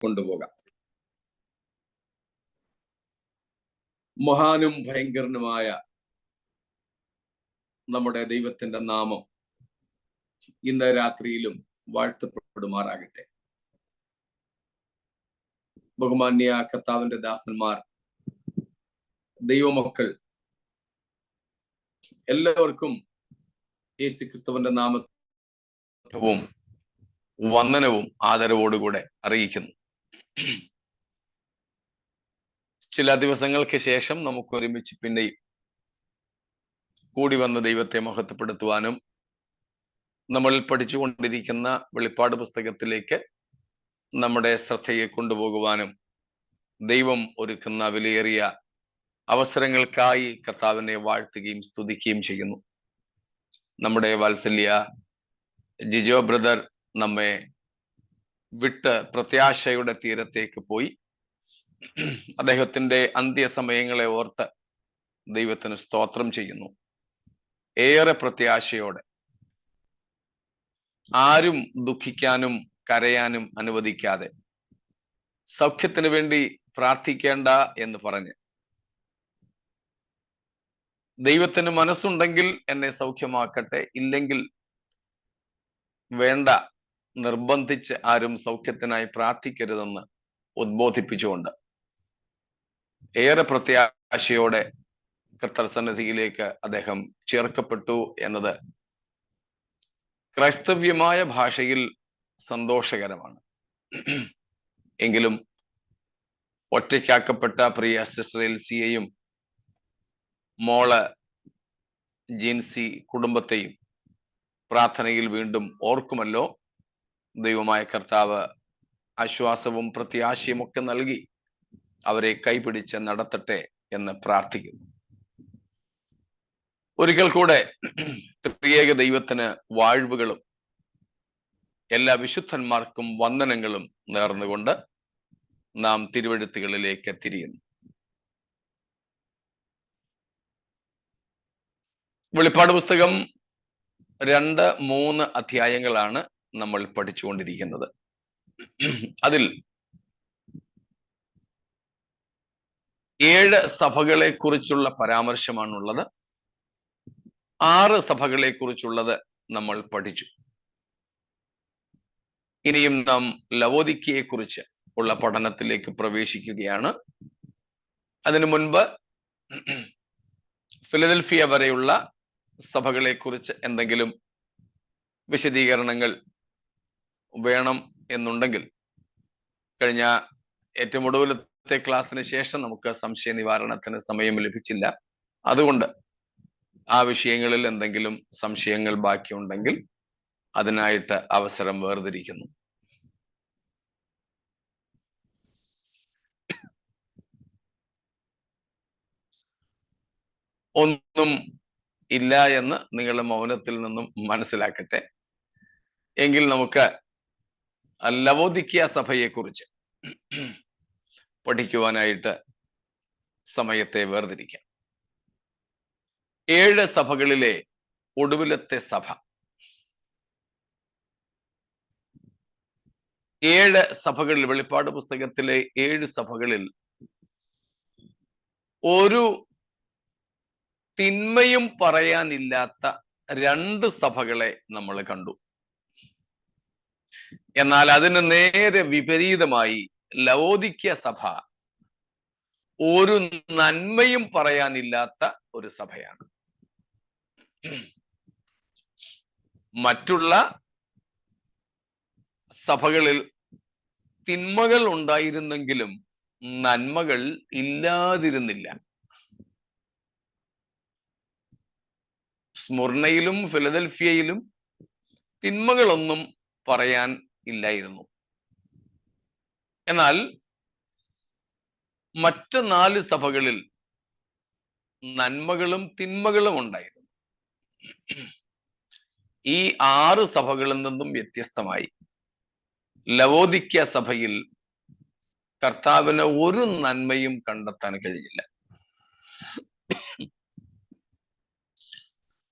കൊണ്ടുപോകാം. മഹാനും ഭയങ്കരനുമായ നമ്മുടെ ദൈവത്തിന്റെ നാമം ഇന്ന് രാത്രിയിലും വാഴ്ത്തപ്പെടുമാറാകട്ടെ. ബഹുമാന്യ കർത്താവിന്റെ ദാസന്മാർ, ദൈവമക്കൾ എല്ലാവർക്കും യേശുക്രിസ്തുവിന്റെ നാമവും വന്ദനവും ആദരവോടുകൂടെ അറിയിക്കുന്നു. ചില ദിവസങ്ങൾക്ക് ശേഷം നമുക്ക് ഒരുമിച്ച് പിന്നെയും കൂടി വന്ന ദൈവത്തെ മഹത്വപ്പെടുത്തുവാനും നമ്മൾ പഠിച്ചുകൊണ്ടിരിക്കുന്ന വെളിപ്പാട് പുസ്തകത്തിലേക്ക് നമ്മുടെ ശ്രദ്ധയെ കൊണ്ടുപോകുവാനും ദൈവം ഒരുക്കുന്ന വിലയേറിയ അവസരങ്ങൾക്കായി കർത്താവിനെ വാഴ്ത്തുകയും സ്തുതിക്കുകയും ചെയ്യുന്നു. നമ്മുടെ വാത്സല്യ ജിജോ ബ്രദർ നമ്മെ വിട്ട് പ്രത്യാശയുടെ തീരത്തേക്ക് പോയി. അദ്ദേഹത്തിന്റെ അന്ത്യസമയങ്ങളെ ഓർത്ത് ദൈവത്തിന് സ്തോത്രം ചെയ്യുന്നു. ഏറെ പ്രത്യാശയോടെ, ആരും ദുഃഖിക്കാനും കരയാനും അനുവദിക്കാതെ, സൗഖ്യത്തിന് വേണ്ടി പ്രാർത്ഥിക്കേണ്ട എന്ന് പറഞ്ഞ്, ദൈവത്തിന് മനസ്സുണ്ടെങ്കിൽ എന്നെ സൗഖ്യമാക്കട്ടെ, ഇല്ലെങ്കിൽ വേണ്ട, നിർബന്ധിച്ച് ആരും സൗഖ്യത്തിനായി പ്രാർത്ഥിക്കരുതെന്ന് ഉദ്ബോധിപ്പിച്ചുകൊണ്ട് ഏറെ പ്രത്യാശയോടെ കർത്തൃസന്നിധിയിലേക്ക് അദ്ദേഹം ചേർക്കപ്പെട്ടു എന്നത് ക്രൈസ്തവ്യമായ ഭാഷയിൽ സന്തോഷകരമാണ്. എങ്കിലും ഒറ്റയ്ക്കാക്കപ്പെട്ട പ്രിയ സിസ്റ്റർ എൽസിയെയും മോള് ജിൻസി കുടുംബത്തെയും പ്രാർത്ഥനയിൽ വീണ്ടും ഓർക്കുമല്ലോ. ദൈവമായ കർത്താവ് ആശ്വാസവും പ്രത്യാശയും ഒക്കെ നൽകി അവരെ കൈപിടിച്ച് നടത്തട്ടെ എന്ന് പ്രാർത്ഥിക്കുന്നു. ഒരിക്കൽ കൂടെ ത്രിയേക ദൈവത്തിന് വാഴ്വുകളും എല്ലാ വിശുദ്ധന്മാർക്കും വന്ദനങ്ങളും നേർന്നുകൊണ്ട് നാം തിരുവെഴുത്തുകളിലേക്ക് തിരിയുന്നു. വെളിപ്പാട് പുസ്തകം 2-3 അധ്യായങ്ങളാണ് നമ്മൾ പഠിച്ചുകൊണ്ടിരിക്കുന്നത്. അതിൽ 7 സഭകളെ കുറിച്ചുള്ള പരാമർശമാണുള്ളത്. 6 സഭകളെ കുറിച്ചുള്ളത് നമ്മൾ പഠിച്ചു. ഇനിയും നാം ലവോദിക്കയെ കുറിച്ച് ഉള്ള പഠനത്തിലേക്ക് പ്രവേശിക്കുകയാണ്. അതിനു മുൻപ് ഫിലദൽഫിയ വരെയുള്ള സഭകളെ കുറിച്ച് എന്തെങ്കിലും വിശദീകരണങ്ങൾ വേണം എന്നുണ്ടെങ്കിൽ, കഴിഞ്ഞ ഏറ്റവും ഒടുവിലത്തെ ക്ലാസ്സിന് ശേഷം നമുക്ക് സംശയ നിവാരണത്തിന് സമയം ലഭിച്ചില്ല. അതുകൊണ്ട് ആ വിഷയങ്ങളിൽ എന്തെങ്കിലും സംശയങ്ങൾ ബാക്കിയുണ്ടെങ്കിൽ അതിനായിട്ട് അവസരം വേർതിരിക്കുന്നു. ഒന്നും ഇല്ല എന്ന് നിങ്ങളുടെ മൗനത്തിൽ നിന്നും മനസ്സിലാക്കട്ടെ. എങ്കിൽ നമുക്ക് ലവോദിക്കിയ സഭയെക്കുറിച്ച് പഠിക്കുവാനായിട്ട് സമയത്തെ വേർതിരിക്കാം. 7 സഭകളിലെ ഒടുവിലത്തെ സഭ, 7 സഭകളിൽ, വെളിപ്പാട് പുസ്തകത്തിലെ 7 സഭകളിൽ ഒരു തിന്മയും പറയാനില്ലാത്ത 2 സഭകളെ നമ്മൾ കണ്ടു. എന്നാൽ അതിന് നേരെ വിപരീതമായി ലവോദിക്യ സഭ ഒരു നന്മയും പറയാനില്ലാത്ത ഒരു സഭയാണ്. മറ്റുള്ള സഭകളിൽ തിന്മകൾ ഉണ്ടായിരുന്നെങ്കിലും നന്മകൾ ഇല്ലാതിരുന്നില്ല. സ്മുർണയിലും ഫിലദൽഫിയയിലും തിന്മകളൊന്നും പറയാൻ ഇല്ലായിരുന്നു. എന്നാൽ മറ്റ് 4 സഭകളിൽ നന്മകളും തിന്മകളും ഉണ്ടായിരുന്നു. ഈ 6 സഭകളിൽ നിന്നും വ്യത്യസ്തമായി ലവോദിക്യ സഭയിൽ കർത്താവിന് ഒരു നന്മയും കണ്ടെത്താൻ കഴിഞ്ഞില്ല.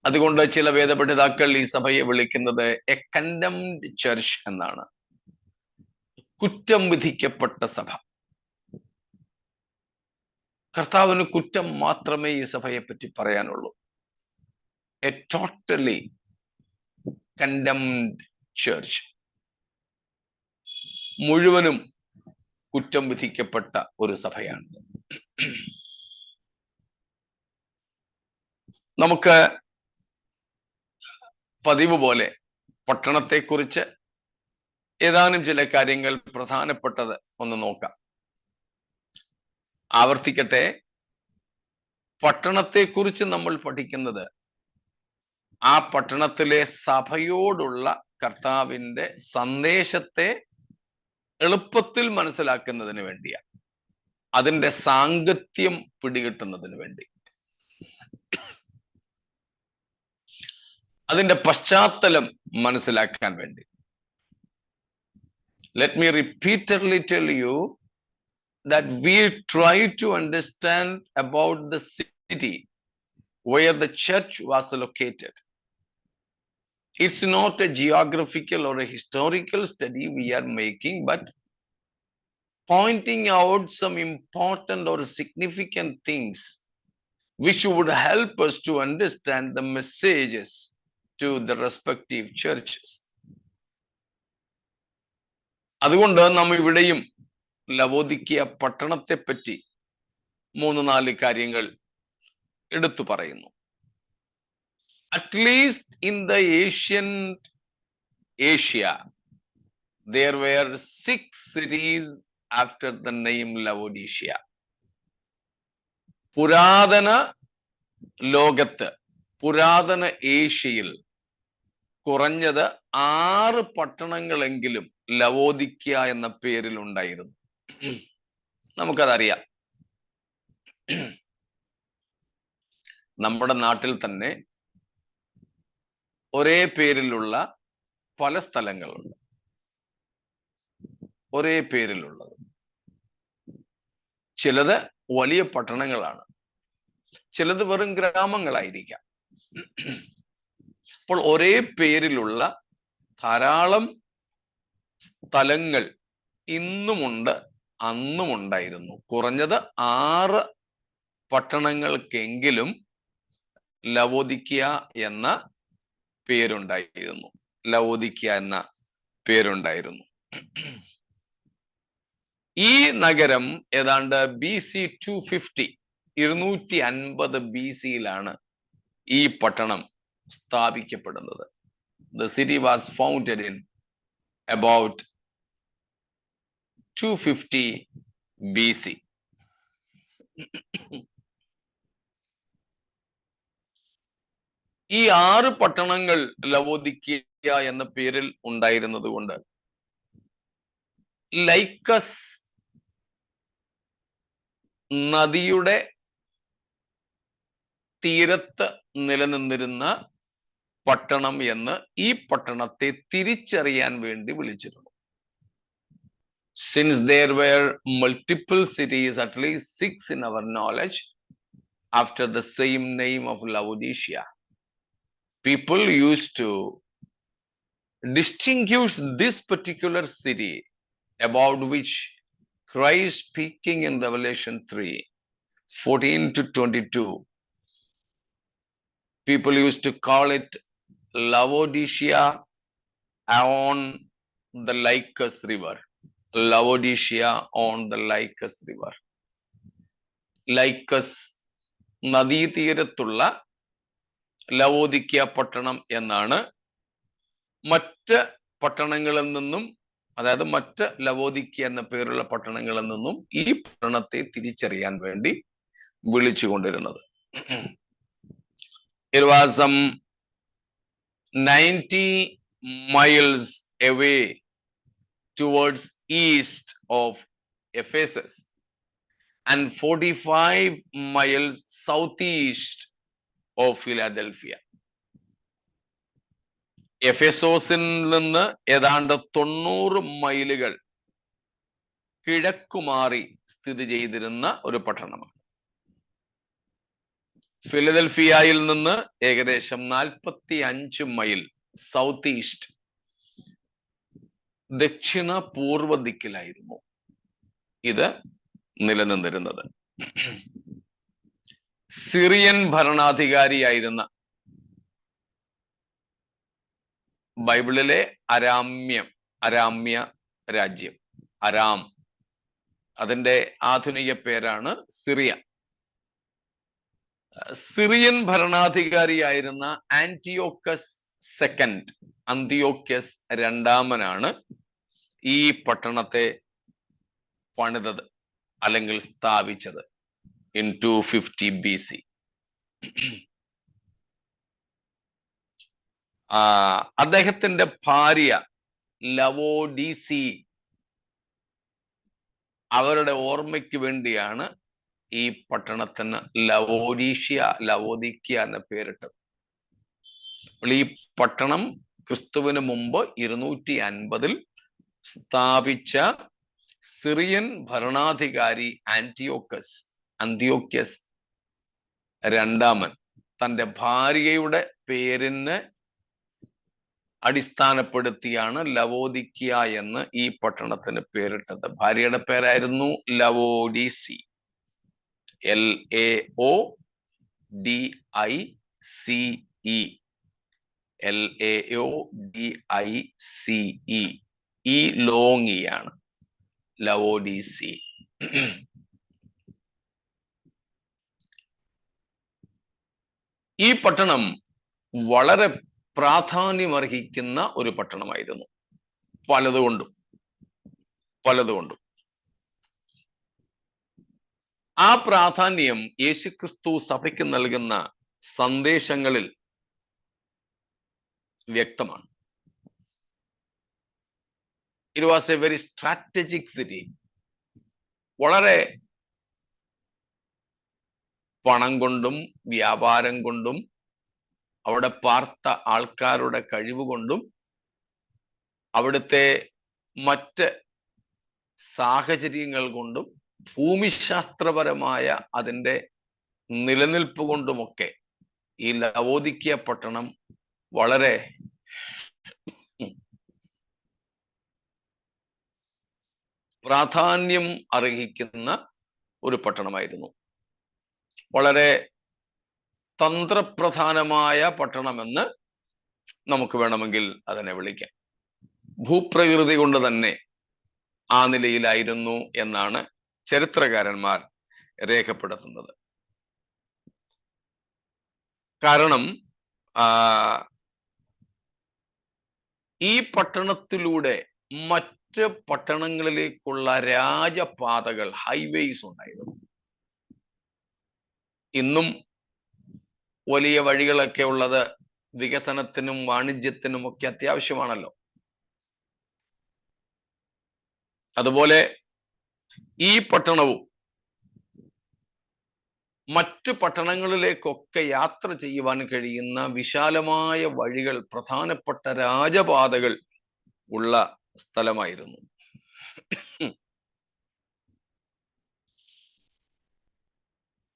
അതുകൊണ്ട് ചില വേദപഠിതാക്കൾ ഈ സഭയെ വിളിക്കുന്നത് എ കണ്ടംഡ് ചർച്ച് എന്നാണ്. കുറ്റം വിധിക്കപ്പെട്ട സഭ. കർത്താവിന് കുറ്റം മാത്രമേ ഈ സഭയെ പറ്റി പറയാനുള്ളൂ. A totally condemned church. മുഴുവനും കുറ്റം വിധിക്കപ്പെട്ട ഒരു സഭയാണ്. നമുക്ക് പതിവ് പോലെ പട്ടണത്തെക്കുറിച്ച് ഏതാനും ചില കാര്യങ്ങൾ പ്രധാനപ്പെട്ടത് ഒന്ന് നോക്കാം. ആവർത്തിക്കട്ടെ, പട്ടണത്തെക്കുറിച്ച് നമ്മൾ പഠിക്കുന്നത് ആ പട്ടണത്തിലെ സഭയോടുള്ള കർത്താവിൻ്റെ സന്ദേശത്തെ എളുപ്പത്തിൽ മനസ്സിലാക്കുന്നതിന് വേണ്ടിയാണ്, അതിൻ്റെ സാങ്കത്യം പിടികിട്ടുന്നതിന് വേണ്ടി, അതിൻ്റെ പശ്ചാത്തലം മനസ്സിലാക്കാൻ വേണ്ടി. Let me repeatedly tell you that we try to understand about the city where the church was located. It's not a geographical or a historical study we are making, but pointing out some important or significant things which would help us to understand the messages to the respective churches. അതുകൊണ്ട് നാം ഇവിടെയും ലവോദിക്കിയ പട്ടണത്തെ പറ്റി 3-4 കാര്യങ്ങൾ എടുത്തു പറയുന്നു. At least in the ancient Asia, there were 6 cities after the name Laodicea. പുരാതന ലോകത്ത്, പുരാതന ഏഷ്യയിൽ കുറഞ്ഞത് 6 പട്ടണങ്ങളെങ്കിലും ലവോദിക്യ എന്ന പേരിൽ ഉണ്ടായിരുന്നു. നമുക്കതറിയാം. നമ്മുടെ നാട്ടിൽ തന്നെ ഒരേ പേരിലുള്ള പല സ്ഥലങ്ങളുണ്ട്, ഒരേ പേരിലുള്ളത്. ചിലത് വലിയ പട്ടണങ്ങളാണ്, ചിലത് വെറും ഗ്രാമങ്ങളായിരിക്കാം. അപ്പോൾ ഒരേ പേരിലുള്ള ധാരാളം സ്ഥലങ്ങൾ ഇന്നുമുണ്ട്, അന്നും ഉണ്ടായിരുന്നു. കുറഞ്ഞത് 6 പട്ടണങ്ങൾക്കെങ്കിലും ലവോദിക്യ എന്ന പേരുണ്ടായിരുന്നു. ലവോദിക്യ എന്ന പേരുണ്ടായിരുന്നു. ഈ നഗരം ഏതാണ്ട് BC 250 250 BC-യിലാണ് ഈ പട്ടണം സ്ഥാപിക്കപ്പെടുന്നത്. The city was founded in about 250 BC. ഈ 6 പട്ടണങ്ങൾ ലവോദിക്യ എന്ന പേരിൽ ഉണ്ടായിരുന്നത് കൊണ്ട് ലൈക്കസ് നദിയുടെ തീരത്ത് നിലനിന്നിരുന്ന പട്ടണം എന്ന് ഈ പട്ടണത്തെ തിരിച്ചറിയാൻ വേണ്ടി വിളിച്ചിരുന്നു. Since there were multiple cities, at least 6 in our knowledge, after the same name of Laodicea, people used to distinguish this particular city about which Christ speaking in Revelation 3:14-22. People used to call it Laodicea on the Lycus River. Laodicea on the Lycus River. ലൈക്കസ് നദീതീരത്തുള്ള ലവോദിക്യ പട്ടണം എന്നാണ് മറ്റ് പട്ടണങ്ങളിൽ നിന്നും, അതായത് മറ്റ് ലവോദിക്യ എന്ന പേരുള്ള പട്ടണങ്ങളിൽ നിന്നും ഈ പട്ടണത്തെ തിരിച്ചറിയാൻ വേണ്ടി വിളിച്ചുകൊണ്ടിരുന്നത്. It was some 90 miles away towards east of Ephesus and 45 miles southeast of Philadelphia. എഫെസോസിൽ നിന്ന് ഏതാണ്ട് 90 മൈലുകൾ കിഴക്കുമാറി സ്ഥിതി ചെയ്തിരുന്ന ഒരു പട്ടണമാണ്. ഫിലദൽഫിയയിൽ നിന്ന് ഏകദേശം 45 മൈൽ സൗത്ത് ഈസ്റ്റ് ദക്ഷിണ പൂർവ ദിക്കിലായിരുന്നു ഇത് നിലനിന്നിരുന്നത്. സിറിയൻ ഭരണാധികാരിയായിരുന്ന ബൈബിളിലെ അരാമ്യ രാജ്യം, അരാം, അതിന്റെ ആധുനിക പേരാണ് സിറിയ. സിറിയൻ ഭരണാധികാരിയായിരുന്ന അന്തിയോക്കസ് രണ്ടാമനാണ് ഈ പട്ടണത്തെ പണിതത് അല്ലെങ്കിൽ സ്ഥാപിച്ചത് in 250 BC. അദ്ദേഹത്തിന്റെ ഭാര്യ ലവോഡീസി, അവരുടെ ഓർമ്മയ്ക്ക് വേണ്ടിയാണ് ഈ പട്ടണത്തിന് ലവോദിക്യ എന്ന പേരിട്ടത്. ഈ പട്ടണം ക്രിസ്തുവിന് മുമ്പ് 250 സ്ഥാപിച്ച സിറിയൻ ഭരണാധികാരി അന്തിയോക്കസ് രണ്ടാമൻ തന്റെ ഭാര്യയുടെ പേരിന് അടിസ്ഥാനപ്പെടുത്തിയാണ് ലവോദിക്യ എന്ന് ഈ പട്ടണത്തിന് പേരിട്ടത്. ഭാര്യയുടെ പേരായിരുന്നു ലവോഡീസി, LAODICE, ഈ ലോങ്ങിയാണ് ലവോഡീസി. ഈ പട്ടണം വളരെ പ്രാധാന്യമർഹിക്കുന്ന ഒരു പട്ടണമായിരുന്നു പലതുകൊണ്ടും. ആ പ്രാധാന്യം യേശുക്രിസ്തു സഭയ്ക്ക് നൽകുന്ന സന്ദേശങ്ങളിൽ വ്യക്തമാണ്. It was A very strategic city. വളരെ പണം കൊണ്ടും വ്യാപാരം കൊണ്ടും അവിടെ പാർത്ത ആൾക്കാരുടെ കഴിവ് കൊണ്ടും അവിടുത്തെ മറ്റ് സാഹചര്യങ്ങൾ കൊണ്ടും ഭൂമിശാസ്ത്രപരമായ അതിൻ്റെ നിലനിൽപ്പ് കൊണ്ടുമൊക്കെ ഈ ലവോദിക്യ പട്ടണം വളരെ പ്രാധാന്യം അർഹിക്കുന്ന ഒരു പട്ടണമായിരുന്നു. വളരെ തന്ത്രപ്രധാനമായ പട്ടണമെന്ന് നമുക്ക് വേണമെങ്കിൽ അതിനെ വിളിക്കാം. ഭൂപ്രകൃതി കൊണ്ട് തന്നെ ആ നിലയിലായിരുന്നു എന്നാണ് ചരിത്രകാരന്മാർ രേഖപ്പെടുത്തുന്നത്. കാരണം ഈ പട്ടണത്തിലൂടെ മറ്റ് പട്ടണങ്ങളിലേക്കുള്ള രാജപാതകൾ, ഹൈവേസ് ഉണ്ടായിരുന്നു. ഇന്നും വലിയ വഴികളൊക്കെ ഉള്ളത് വികസനത്തിനും വാണിജ്യത്തിനും ഒക്കെ അത്യാവശ്യമാണല്ലോ. അതുപോലെ ഈ പട്ടണവും മറ്റു പട്ടണങ്ങളിലേക്കൊക്കെ യാത്ര ചെയ്യുവാൻ കഴിയുന്ന വിശാലമായ വഴികൾ, പ്രധാനപ്പെട്ട രാജപാതകൾ ഉള്ള സ്ഥലമായിരുന്നു.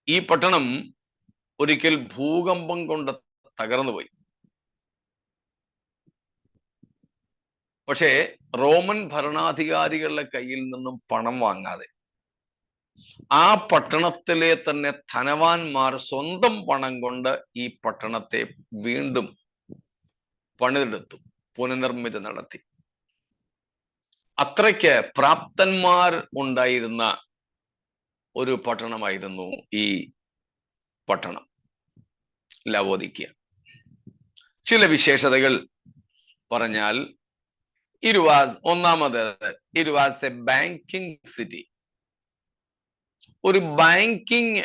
ഈ പട്ടണം ഒരിക്കൽ ഭൂകമ്പം കൊണ്ട് തകർന്നുപോയി. പക്ഷേ റോമൻ ഭരണാധികാരികളുടെ കയ്യിൽ നിന്നും പണം വാങ്ങാതെ ആ പട്ടണത്തിലെ തന്നെ ധനവാന്മാർ സ്വന്തം പണം കൊണ്ട് ഈ പട്ടണത്തെ വീണ്ടും പണിതെടുത്തു, പുനർനിർമ്മിതി നടത്തി. അത്രയ്ക്ക് പ്രാപ്തന്മാർ ഉണ്ടായിരുന്ന ഒരു പട്ടണമായിരുന്നു ഈ പട്ടണം ലവോദിക്യ. ചില വിശേഷതകൾ പറഞ്ഞാൽ ഒന്നാമത് it was A banking city. ഒരു ബാങ്കിങ്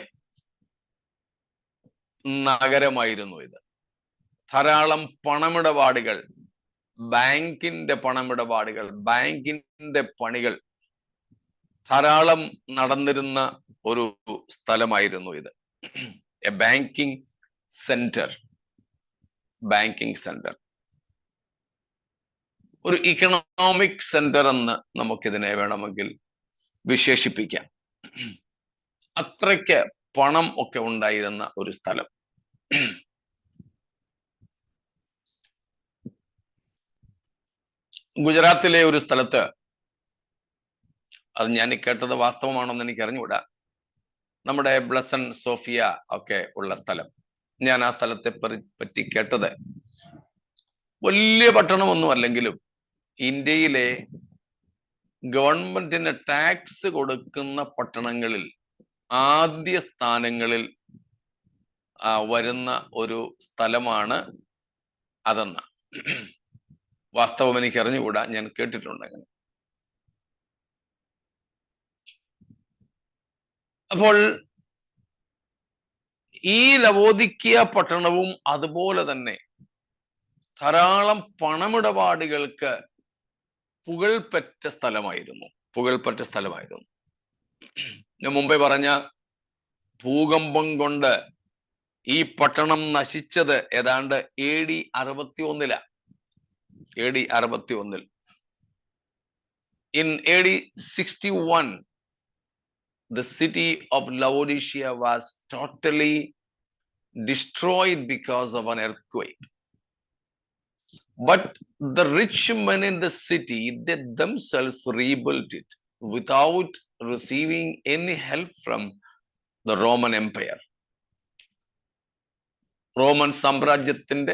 നഗരമായിരുന്നു ഇത്. ധാരാളം പണമിടപാടുകൾ, ബാങ്കിന്റെ പണമിടപാടുകൾ, ബാങ്കിന്റെ പണികൾ ധാരാളം നടന്നിരുന്ന ഒരു സ്ഥലമായിരുന്നു ഇത്. A banking centre. ഒരു ഇക്കണോമിക് സെന്റർ എന്ന് നമുക്കിതിനെ വേണമെങ്കിൽ വിശേഷിപ്പിക്കാം. അത്രയ്ക്ക് പണം ഒക്കെ ഉണ്ടായിരുന്ന ഒരു സ്ഥലം. ഗുജറാത്തിലെ ഒരു സ്ഥലത്ത്, അത് ഞാൻ കേട്ടത് വാസ്തവമാണോന്ന് എനിക്ക് അറിഞ്ഞുകൂടാ, നമ്മുടെ ബ്ലസൻ സോഫിയ ഒക്കെ ഉള്ള സ്ഥലം, ഞാൻ ആ സ്ഥലത്തെ പറ്റി കേട്ടത്, വലിയ പട്ടണമൊന്നും അല്ലെങ്കിലും ഇന്ത്യയിലെ ഗവൺമെന്റിന് ടാക്സ് കൊടുക്കുന്ന പട്ടണങ്ങളിൽ ആദ്യ സ്ഥാനങ്ങളിൽ വരുന്ന ഒരു സ്ഥലമാണ് അതെന്ന. വാസ്തവം എനിക്ക് അറിഞ്ഞുകൂടാ, ഞാൻ കേട്ടിട്ടുണ്ട് അങ്ങനെ. അപ്പോൾ ഈ ലവോദിക്കിയ പട്ടണവും അതുപോലെ തന്നെ ധാരാളം പണമിടപാടുകൾക്ക് പുകൾപെറ്റ സ്ഥലമായിരുന്നു. ഞാൻ മുമ്പേ പറഞ്ഞ ഭൂകമ്പം കൊണ്ട് ഈ പട്ടണം നശിച്ചത് ഏതാണ്ട് AD 61. In AD 61, the city of Laodicea was totally destroyed because of an earthquake. But the rich men in the city, they themselves rebuilt it without receiving any help from the Roman Empire. Roman സാമ്രാജ്യത്തിന്റെ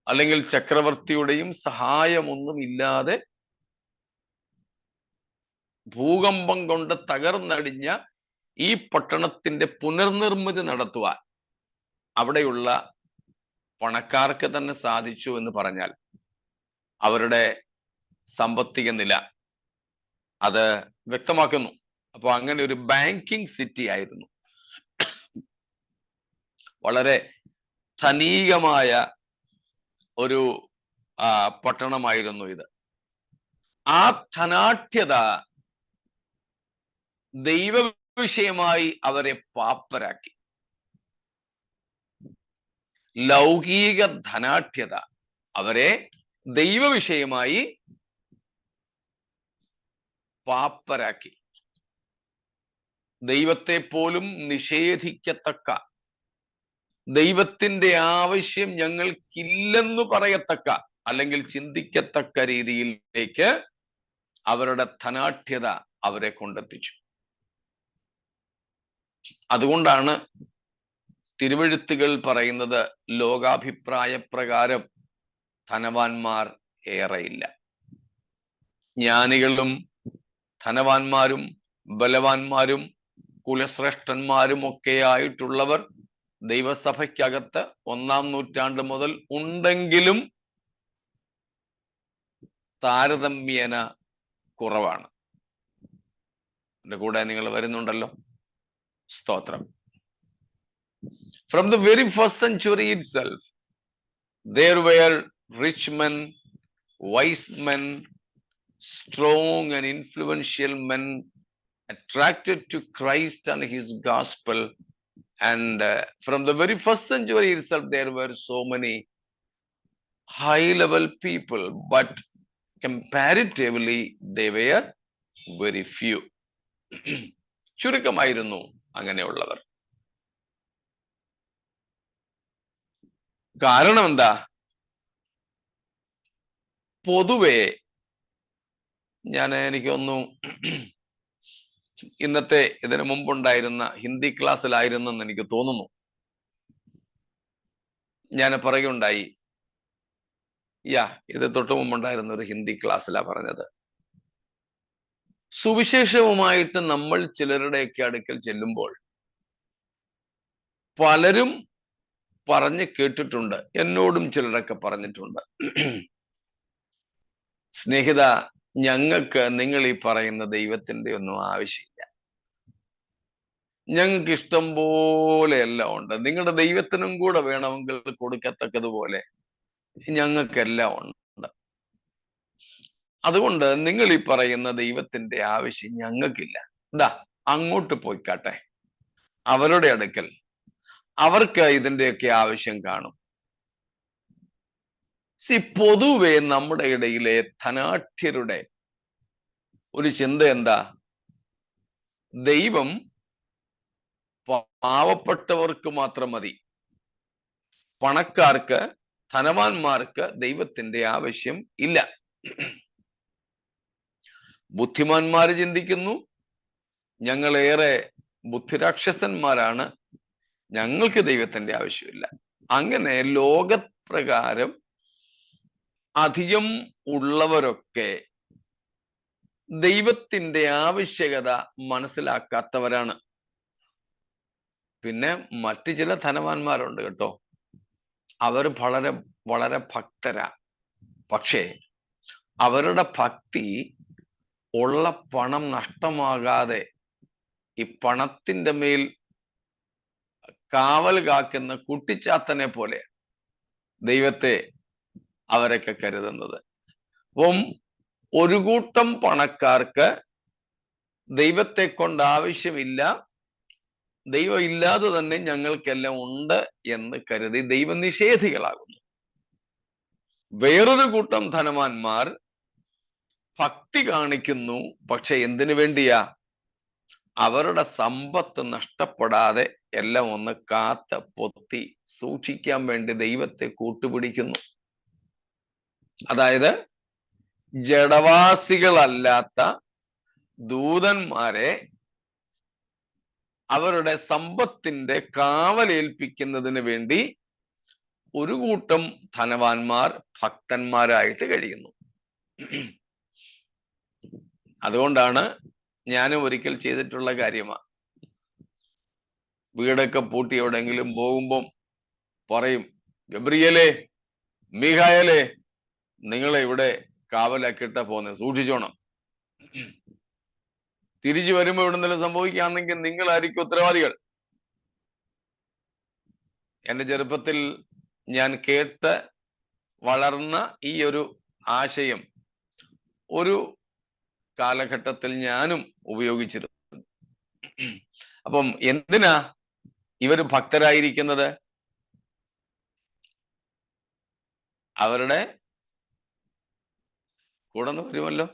അല്ലെങ്കിൽ ചക്രവർത്തിയുടെയും സഹായമൊന്നും ഇല്ലാതെ ഭൂകമ്പം കൊണ്ട് തകർന്നടിഞ്ഞ ഈ പട്ടണത്തിന്റെ പുനർനിർമ്മിതി നടത്തുവാൻ അവിടെയുള്ള പണക്കാർക്ക് തന്നെ സാധിച്ചു എന്ന് പറഞ്ഞാൽ അവരുടെ സാമ്പത്തിക നില അത് വ്യക്തമാക്കുന്നു. അപ്പൊ അങ്ങനെ ഒരു ബാങ്കിങ് സിറ്റി ആയിരുന്നു, വളരെ ധനീകമായ ഒരു പട്ടണമായിരുന്നു ഇത്. ആ ധനാഢ്യത ദൈവ വിഷയമായി അവരെ പാപ്പരാക്കി. ലൗകിക ധനാഢ്യത അവരെ ദൈവ വിഷയമായി പാപ്പരാക്കി. ദൈവത്തെ പോലും നിഷേധിക്കത്തക്ക, ദൈവത്തിന്റെ ആവശ്യം ഞങ്ങൾക്കില്ലെന്ന് പറയത്തക്ക അല്ലെങ്കിൽ ചിന്തിക്കത്തക്ക രീതിയിലേക്ക് അവരുടെ ധനാഢ്യത അവരെ കൊണ്ടെത്തിച്ചു. അതുകൊണ്ടാണ് തിരുവെഴുത്തുകൾ പറയുന്നത് ലോകാഭിപ്രായ പ്രകാരം ധനവാന്മാർ ഏറെയില്ല. ജ്ഞാനികളും ധനവാന്മാരും ബലവാന്മാരും കുലശ്രേഷ്ഠന്മാരും ഒക്കെ ആയിട്ടുള്ളവർ ദൈവസഭയ്ക്കകത്ത് 1-ാം നൂറ്റാണ്ട് മുതൽ ഉണ്ടെങ്കിലും താരതമ്യേന കുറവാണ്. എന്റെ കൂടെ നിങ്ങൾ വരുന്നുണ്ടല്ലോ, സ്തോത്രം. From the very first century itself, there were rich men, wise men, strong and influential men attracted to Christ and his gospel. And from the very first century itself, there were so many high-level people, but comparatively, they were very few. ചുരുക്കമായിരുന്നു അങ്ങനെയുള്ളവർ. കാരണം എന്താ? പൊതുവെ എനിക്കൊന്നു ഇന്നത്തെ ഇതിനു മുമ്പുണ്ടായിരുന്ന ഹിന്ദി ക്ലാസ്സിലായിരുന്നെന്ന് എനിക്ക് തോന്നുന്നു, ഞാൻ പറയുകയുണ്ടായി. ഇത് തൊട്ടു മുമ്പുണ്ടായിരുന്ന ഒരു ഹിന്ദി ക്ലാസ്സിലാ പറഞ്ഞത്. സുവിശേഷവുമായിട്ട് നമ്മൾ ചിലരുടെയൊക്കെ അടുക്കൽ ചെല്ലുമ്പോൾ പലരും പറഞ്ഞ് കേട്ടിട്ടുണ്ട്, എന്നോടും ചിലരൊക്കെ പറഞ്ഞിട്ടുണ്ട്, സ്നേഹിത, ഞങ്ങൾക്ക് നിങ്ങൾ ഈ പറയുന്ന ദൈവത്തിന്റെ ഒന്നും ആവശ്യമില്ല, ഞങ്ങൾക്ക് ഇഷ്ടം പോലെ എല്ലാം ഉണ്ട്, നിങ്ങളുടെ ദൈവത്തിനും കൂടെ വേണമെങ്കിൽ കൊടുക്കത്തക്കതുപോലെ ഞങ്ങൾക്കെല്ലാം ഉണ്ട്, അതുകൊണ്ട് നിങ്ങൾ ഈ പറയുന്ന ദൈവത്തിന്റെ ആവശ്യം ഞങ്ങൾക്കില്ല, അങ്ങോട്ട് പോയിക്കാട്ടെ, അവരുടെ അടുക്കൽ അവർക്ക് ഇതിന്റെയൊക്കെ ആവശ്യം കാണും. പൊതുവെ നമ്മുടെ ഇടയിലെ ധനാഢ്യരുടെ ഒരു ചിന്ത എന്താ? ദൈവം പാവപ്പെട്ടവർക്ക് മാത്രം മതി, പണക്കാർക്ക് ധനവാന്മാർക്ക് ദൈവത്തിന്റെ ആവശ്യം ഇല്ല. ബുദ്ധിമാന്മാര് ചിന്തിക്കുന്നു ഞങ്ങളേറെ ബുദ്ധിരാക്ഷസന്മാരാണ്, ഞങ്ങൾക്ക് ദൈവത്തിന്റെ ആവശ്യമില്ല. അങ്ങനെ ലോകപ്രകാരം അധികം ഉള്ളവരൊക്കെ ദൈവത്തിന്റെ ആവശ്യകത മനസ്സിലാക്കാത്തവരാണ്. പിന്നെ മറ്റു ചില ധനവാന്മാരുണ്ട് കേട്ടോ, അവർ വളരെ വളരെ ഭക്തരാ. പക്ഷേ അവരുടെ ഭക്തി ഉള്ള പണം നഷ്ടമാകാതെ ഈ പണത്തിന്റെ മേൽ കാവൽ കാക്കുന്ന കുട്ടിച്ചാത്തനെ പോലെ ദൈവത്തെ അവരൊക്കെ കരുതുന്നത്. അപ്പം ഒരു കൂട്ടം പണക്കാർക്ക് ദൈവത്തെ കൊണ്ട് ആവശ്യമില്ല, ദൈവം ഇല്ലാതെ തന്നെ ഞങ്ങൾക്കെല്ലാം ഉണ്ട് എന്ന് കരുതി ദൈവനിഷേധികളാകുന്നു. വേറൊരു കൂട്ടം ധനവാന്മാർ ഭക്തി കാണിക്കുന്നു, പക്ഷെ എന്തിനു വേണ്ടിയാ? അവരുടെ സമ്പത്ത് നഷ്ടപ്പെടാതെ എല്ലാം ഒന്ന് കാത്ത് പൊത്തി സൂക്ഷിക്കാൻ വേണ്ടി ദൈവത്തെ കൂട്ടുപിടിക്കുന്നു. അതായത് ജഡവാസികളല്ലാത്ത ദൂതന്മാരെ അവരുടെ സമ്പത്തിന്റെ കാവലേൽപ്പിക്കുന്നതിന് വേണ്ടി ഒരു കൂട്ടം ധനവാന്മാർ ഭക്തന്മാരായിട്ട് കഴിയുന്നു. അതുകൊണ്ടാണ് ഞാനും ഒരിക്കൽ ചെയ്തിട്ടുള്ള കാര്യമാണ്, വീടൊക്കെ പൂട്ടി എവിടെയെങ്കിലും പോകുമ്പം പറയും, ഗബ്രിയേലേ, മീഖായേലേ, നിങ്ങളെ ഇവിടെ കാവലാക്കിയിട്ട പോന്നെ, സൂക്ഷിച്ചോണം. തിരിച്ചു വരുമ്പോ ഇവിടെ എന്തെങ്കിലും സംഭവിക്കുകയാണെങ്കിൽ നിങ്ങളായിരിക്കും ഉത്തരവാദികൾ. എൻ്റെ ചെറുപ്പത്തിൽ ഞാൻ കേട്ട് വളർന്ന ഈ ഒരു ആശയം ഒരു കാലഘട്ടത്തിൽ ഞാനും ഉപയോഗിച്ചിരുന്നു. അപ്പം എന്തിനാ ഇവര് ഭക്തരായിരിക്കുന്നത്? അവരുടെ കൂടെ നിന്ന് വരുമല്ലോ,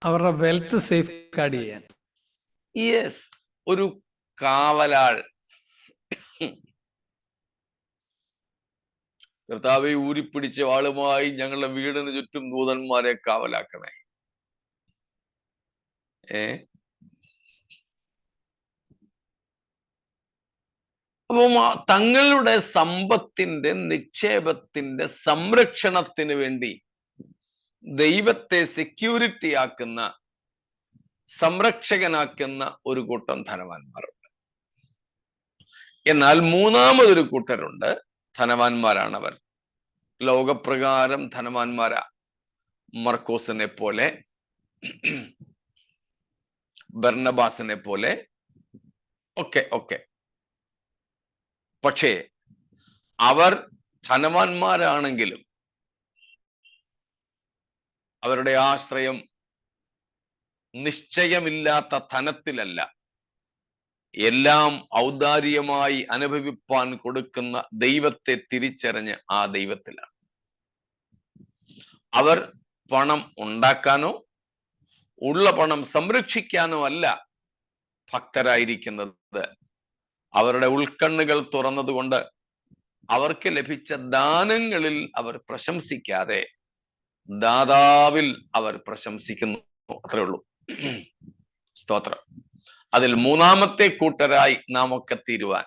അവരുടെ വെൽത്ത് സേഫ് ഗാർഡ് ചെയ്യാൻ. യെസ്, ഒരു കാവലാൾ. കർത്താവെ, ഊരിപ്പിടിച്ച ആളുമായി ഞങ്ങളുടെ വീടിന് ചുറ്റും ദൂതന്മാരെ കാവലാക്കണേ. അപ്പം തങ്ങളുടെ സമ്പത്തിന്റെ നിക്ഷേപത്തിന്റെ സംരക്ഷണത്തിന് വേണ്ടി ദൈവത്തെ സെക്യൂരിറ്റി ആക്കുന്ന, സംരക്ഷകനാക്കുന്ന ഒരു കൂട്ടം ധനവാന്മാരുണ്ട്. എന്നാൽ മൂന്നാമതൊരു കൂട്ടരുണ്ട്, ധനവാന്മാരാണവർ, ലോകപ്രകാരം ധനവാന്മാരാ. മർക്കോസിനെ പോലെ, ബർണബാസിനെ പോലെ ഒക്കെ. പക്ഷേ അവർ ധനവാന്മാരാണെങ്കിലും അവരുടെ ആശ്രയം നിശ്ചയമില്ലാത്ത ധനത്തിലല്ല, എല്ലാം ഔദാര്യമായി അനുഭവിപ്പാൻ കൊടുക്കുന്ന ദൈവത്തെ തിരിച്ചറിഞ്ഞ് ആ ദൈവത്തിലാണ്. അവർ പണം ഉണ്ടാക്കാനോ ഉള്ള പണം സംരക്ഷിക്കാനോ അല്ല ഭക്തരായിരിക്കുന്നത്. അവരുടെ ഉൾക്കണ്ണുകൾ തുറന്നതുകൊണ്ട് അവർക്ക് ലഭിച്ച ദാനങ്ങളിൽ അവർ പ്രശംസിക്കാതെ ദാതാവിൽ അവർ പ്രശംസിക്കുന്നു. അത്രേ ഉള്ളൂ. സ്തോത്രം. അതിൽ മൂന്നാമത്തെ കൂട്ടരായി നാം ഒക്കെ തീരുവാൻ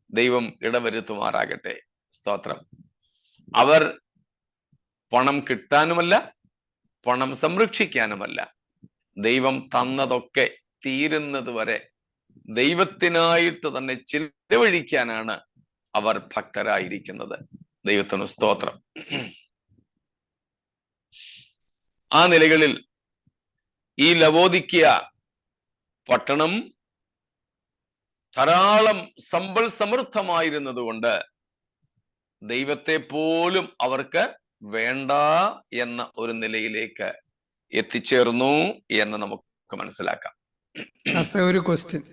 ദൈവം ഇടവരുത്തുമാറാകട്ടെ. സ്തോത്രം. അവർ പണം കിട്ടാനുമല്ല, പണം സംരക്ഷിക്കാനുമല്ല, ദൈവം തന്നതൊക്കെ തീരുന്നത് വരെ ദൈവത്തിനായിട്ട് തന്നെ ചിലവഴിക്കാനാണ് അവർ ഭക്തരായിരിക്കുന്നത്. ദൈവത്തിന് സ്തോത്രം. ആ നിലകളിൽ ഈ ലവോദിക്യ പട്ടണം ധാരാളം സമ്പൽ സമൃദ്ധമായിരുന്നത് കൊണ്ട് ദൈവത്തെ പോലും അവർക്ക് വേണ്ട എന്ന ഒരു നിലയിലേക്ക് എത്തിച്ചേർന്നു എന്ന് നമുക്ക് മനസ്സിലാക്കാം. ഒരു ക്വസ്റ്റ്യൻ.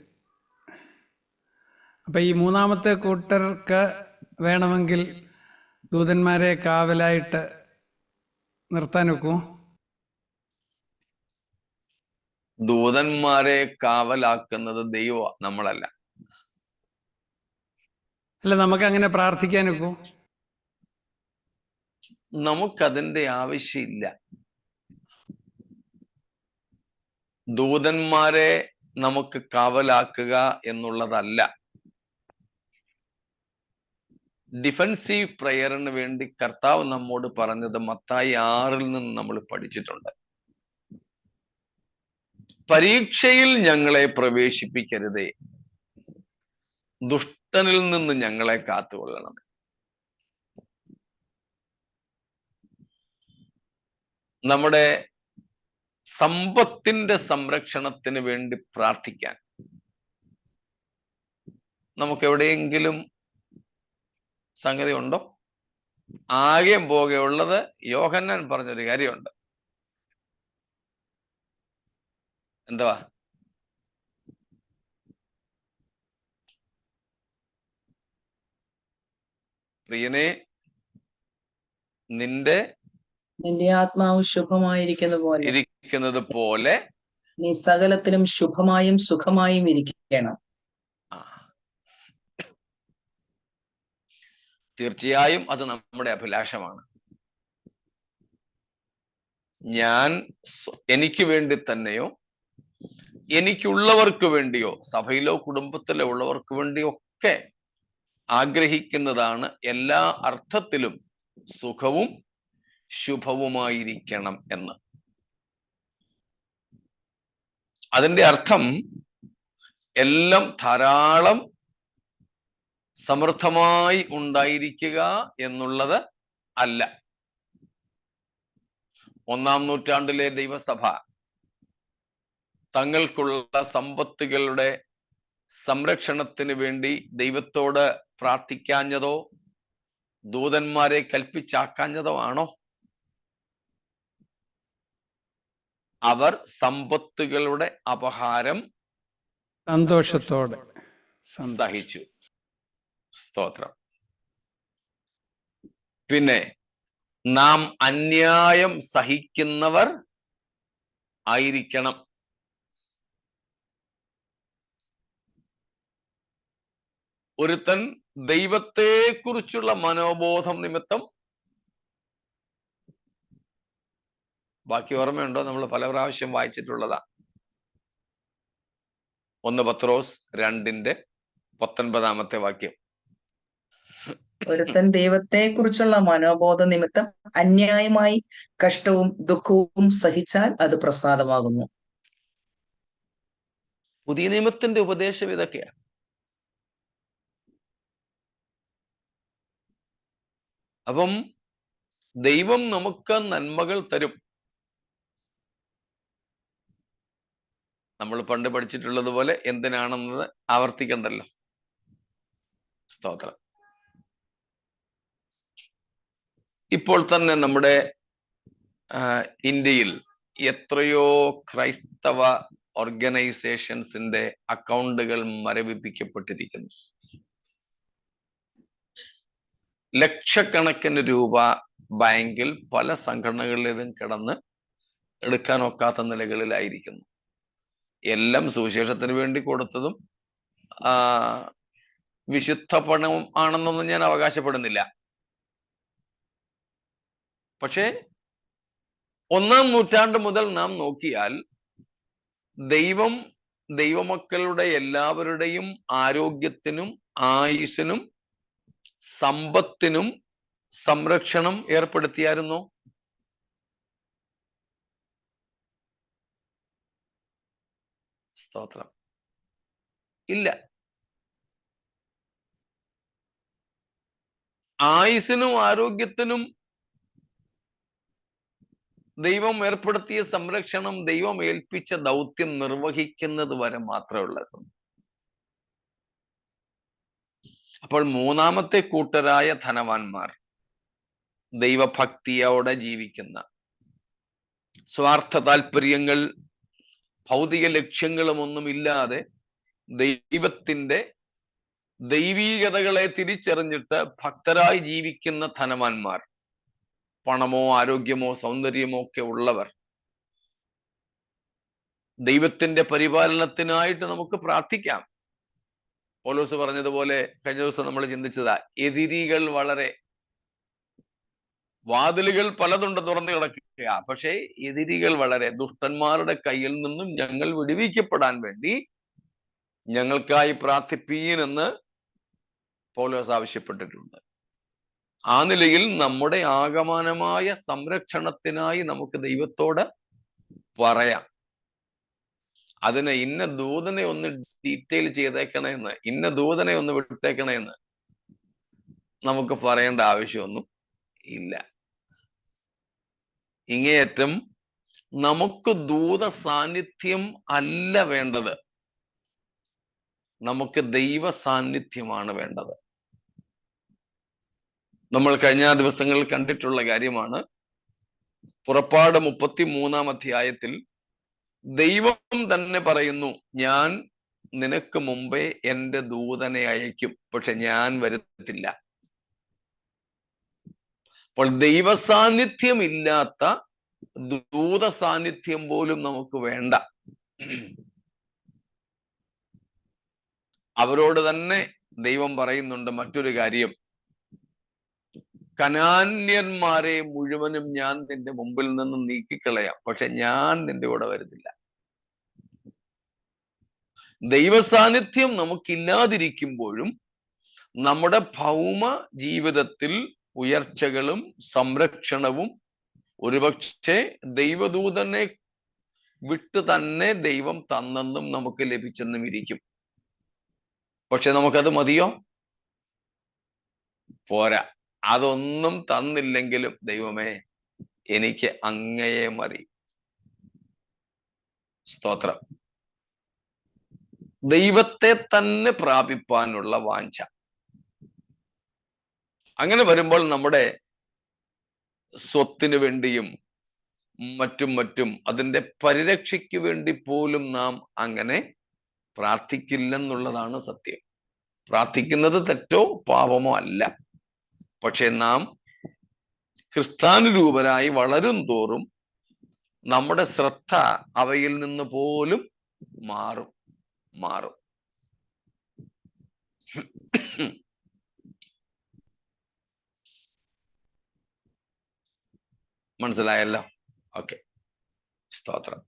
അപ്പൊ ഈ മൂന്നാമത്തെ കൂട്ടർക്ക് വേണമെങ്കിൽ ദൂതന്മാരെ കാവലായിട്ട് നിർത്താൻ ഒക്കുമോ? ദൂതന്മാരെ കാവലാക്കുന്നത് ദൈവ, നമ്മളല്ല. അല്ല, നമുക്ക് അങ്ങനെ പ്രാർത്ഥിക്കാൻ ഒക്കുമോ? നമുക്കതിൻ്റെ ആവശ്യമില്ല. ദൂതന്മാരെ നമുക്ക് കാവലാക്കുക എന്നുള്ളതല്ല. ഡിഫൻസീവ് പ്രയറിന് വേണ്ടി കർത്താവ് നമ്മോട് പറഞ്ഞത് മത്തായി 6 നിന്ന് നമ്മൾ പഠിച്ചിട്ടുണ്ട്. പരീക്ഷയിൽ ഞങ്ങളെ പ്രവേശിപ്പിക്കരുതേ, ദുഷ്ടനിൽ നിന്ന് ഞങ്ങളെ കാത്തുകൊള്ളണം. നമ്മുടെ സമ്പത്തിന്റെ സംരക്ഷണത്തിന് വേണ്ടി പ്രാർത്ഥിക്കാൻ നമുക്ക് എവിടെയെങ്കിലും സംഗതി ഉണ്ടോ? ആകെ പോകെയുള്ളത് യോഹന്നാൻ പറഞ്ഞൊരു കാര്യമുണ്ട്. എന്തുവാ? പ്രിയനെ, നിന്റെ ആത്മാവ് ഇരിക്കുന്നത് പോലെ നീ സകലത്തിലും ശുഭമായും സുഖമായും ഇരിക്കണം. തീർച്ചയായും അത് നമ്മുടെ അഭിലാഷമാണ്. ഞാൻ എനിക്ക് വേണ്ടി തന്നെയോ എനിക്കുള്ളവർക്ക് വേണ്ടിയോ സഭയിലോ കുടുംബത്തിലോ ഉള്ളവർക്ക് വേണ്ടിയോ ഒക്കെ ആഗ്രഹിക്കുന്നതാണ് എല്ലാ അർത്ഥത്തിലും സുഖവും ശുഭവുമായിരിക്കണം എന്ന്. അതിന്റെ അർത്ഥം എല്ലാം ധാരാളം സമൃദ്ധമായി ഉണ്ടായിരിക്കുക എന്നുള്ളത് അല്ല. 1-ാം നൂറ്റാണ്ടിലെ ദൈവസഭ തങ്ങൾക്കുള്ള സമ്പത്തുകളുടെ സംരക്ഷണത്തിന് വേണ്ടി ദൈവത്തോട് പ്രാർത്ഥിക്കാഞ്ഞതോ ദൂതന്മാരെ കൽപ്പിച്ചാക്കാഞ്ഞതോ ആണോ? അവർ സമ്പത്തുകളുടെ അപഹാരം സന്തോഷത്തോടെ സഹിച്ചു. സ്തോത്രം. പിന്നെ നാം അന്യായം സഹിക്കുന്നവർ ആയിരിക്കണം. ഒരുത്തൻ ദൈവത്തെക്കുറിച്ചുള്ള മനോബോധം നിമിത്തം, ബാക്കി ഓർമ്മയുണ്ടോ? നമ്മൾ പല പ്രാവശ്യം വായിച്ചിട്ടുള്ളതാ. 1 പത്രോസ് 2:19 വാക്യം. ഒരുത്തൻ ദൈവത്തെ കുറിച്ചുള്ള മനോബോധ നിമിത്തം അന്യായമായി കഷ്ടവും ദുഃഖവും സഹിച്ചാൽ അത് പ്രസാദമാകുന്നു. പുതിയ നിയമത്തിന്റെ ഉപദേശം ഇതൊക്കെയാ. അപ്പം ദൈവം നമുക്ക് നന്മകൾ തരും. നമ്മൾ പണ്ട് പഠിച്ചിട്ടുള്ളത് പോലെ എന്തിനാണെന്നത് ആവർത്തിക്കണ്ടല്ലോ. സ്തോത്രം. ഇപ്പോൾ തന്നെ നമ്മുടെ ഇന്ത്യയിൽ എത്രയോ ക്രൈസ്തവ ഓർഗനൈസേഷൻസിന്റെ അക്കൗണ്ടുകൾ മരവിപ്പിക്കപ്പെട്ടിരിക്കുന്നു. ലക്ഷക്കണക്കിന് രൂപ ബാങ്കിൽ പല സംഘടനകളിലും കിടന്ന് എടുക്കാൻ ഒക്കാത്ത നിലകളിലായിരിക്കുന്നു. എല്ലാം സുവിശേഷത്തിന് വേണ്ടി കൊടുത്തതും വിശുദ്ധ പണവും ആണെന്നൊന്നും ഞാൻ അവകാശപ്പെടുന്നില്ല. പക്ഷേ 1-ാം നൂറ്റാണ്ട് മുതൽ നാം നോക്കിയാൽ ദൈവമക്കളുടെ എല്ലാവരുടെയും ആരോഗ്യത്തിനും ആയുസ്സിനും സമ്പത്തിനും സംരക്ഷണം ഏർപ്പെടുത്തിയായിരുന്നു. സ്തോത്രം. ഇല്ല. ആയുസ്സിനും ആരോഗ്യത്തിനും ദൈവം ഏർപ്പെടുത്തിയ സംരക്ഷണം ദൈവം ഏൽപ്പിച്ച ദൗത്യം നിർവഹിക്കുന്നത് വരെ മാത്രമേ ഉള്ളായിരുന്നു. അപ്പോൾ 3-ാമത്തെ കൂട്ടരായ ധനവാന്മാർ ദൈവഭക്തിയോടെ ജീവിക്കുന്ന, സ്വാർത്ഥ താല്പര്യങ്ങൾ ഭൗതിക ലക്ഷ്യങ്ങളും ഒന്നുമില്ലാതെ ദൈവത്തിന്റെ ദൈവീകതകളെ തിരിച്ചറിഞ്ഞിട്ട് ഭക്തരായി ജീവിക്കുന്ന ധനവാന്മാർ, പണമോ ആരോഗ്യമോ സൗന്ദര്യമോ ഒക്കെ ഉള്ളവർ, ദൈവത്തിന്റെ പരിപാലനത്തിനായിട്ട് നമുക്ക് പ്രാർത്ഥിക്കാം. പൗലോസ് പറഞ്ഞതുപോലെ കഴിഞ്ഞ ദിവസം നമ്മൾ ചിന്തിച്ചതാ, എതിരികൾ വളരെ വാതിലുകൾ പലതുണ്ട് തുറന്നു കിടക്കുക, പക്ഷേ എതിരികൾ വളരെ, ദുഷ്ടന്മാരുടെ കയ്യിൽ നിന്നും ഞങ്ങൾ വിടുവിക്കപ്പെടാൻ വേണ്ടി ഞങ്ങൾക്കായി പ്രാർത്ഥിപ്പീൻ എന്ന് പൗലോസ് ആവശ്യപ്പെട്ടിട്ടുണ്ട്. ആ നിലയിൽ നമ്മുടെ ആഗമനമായ സംരക്ഷണത്തിനായി നമുക്ക് ദൈവത്തോട് പറയാം. അതിന് ഇന്ന ദൂതനെ ഒന്ന് ഡീറ്റെയിൽ ചെയ്തേക്കണേന്ന്, ഇന്ന ദൂതനെ ഒന്ന് വിട്ടേക്കണേന്ന് നമുക്ക് പറയേണ്ട ആവശ്യമൊന്നും ഇല്ല. ഇങ്ങേയറ്റം നമുക്ക് ദൂത സാന്നിധ്യം അല്ല വേണ്ടത്, നമുക്ക് ദൈവ സാന്നിധ്യമാണ് വേണ്ടത്. നമ്മൾ കഴിഞ്ഞ ദിവസങ്ങളിൽ കണ്ടിട്ടുള്ള കാര്യമാണ്. പുറപ്പാട് 33-ാം അധ്യായത്തിൽ ദൈവം തന്നെ പറയുന്നു, ഞാൻ നിനക്ക് മുമ്പേ എൻ്റെ ദൂതനെ അയക്കും, പക്ഷെ ഞാൻ വരുത്തില്ല. അപ്പോൾ ദൈവ സാന്നിധ്യം ഇല്ലാത്ത ദൂത സാന്നിധ്യം പോലും നമുക്ക് വേണ്ട. അവരോട് തന്നെ ദൈവം പറയുന്നുണ്ട് മറ്റൊരു കാര്യം, കനാന്യന്മാരെ മുഴുവനും ഞാൻ നിന്റെ മുമ്പിൽ നിന്ന് നീക്കിക്കളയാം, പക്ഷെ ഞാൻ നിന്റെ കൂടെ വരുന്നില്ല. ദൈവ സാന്നിധ്യം നമുക്കില്ലാതിരിക്കുമ്പോഴും നമ്മുടെ ഭൗമ ജീവിതത്തിൽ ഉയർച്ചകളും സംരക്ഷണവും ഒരുപക്ഷെ ദൈവദൂതനെ വിട്ട് തന്നെ ദൈവം തന്നെന്നും നമുക്ക് ലഭിച്ചെന്നും ഇരിക്കും. പക്ഷെ നമുക്കത് മതിയോ? പോരാ. അതൊന്നും തന്നില്ലെങ്കിലും ദൈവമേ എനിക്ക് അങ്ങയെ മതി. സ്തോത്രം. ദൈവത്തെ തന്നെ പ്രാപിപ്പാനുള്ള വാഞ്ച. അങ്ങനെ വരുമ്പോൾ നമ്മുടെ സ്വത്തിന് വേണ്ടിയും മറ്റും അതിൻ്റെ പരിരക്ഷയ്ക്ക് വേണ്ടി പോലും നാം അങ്ങനെ പ്രാർത്ഥിക്കില്ലെന്നുള്ളതാണ് സത്യം. പ്രാർത്ഥിക്കുന്നത് തെറ്റോ പാപമോ അല്ല. പക്ഷെ നാം ക്രിസ്ത്യാനുരൂപരായി വളരും തോറും നമ്മുടെ ശ്രദ്ധ അവയിൽ നിന്ന് പോലും മാറും. മനസ്സിലായല്ലോ? ഓക്കെ, സ്തോത്രം.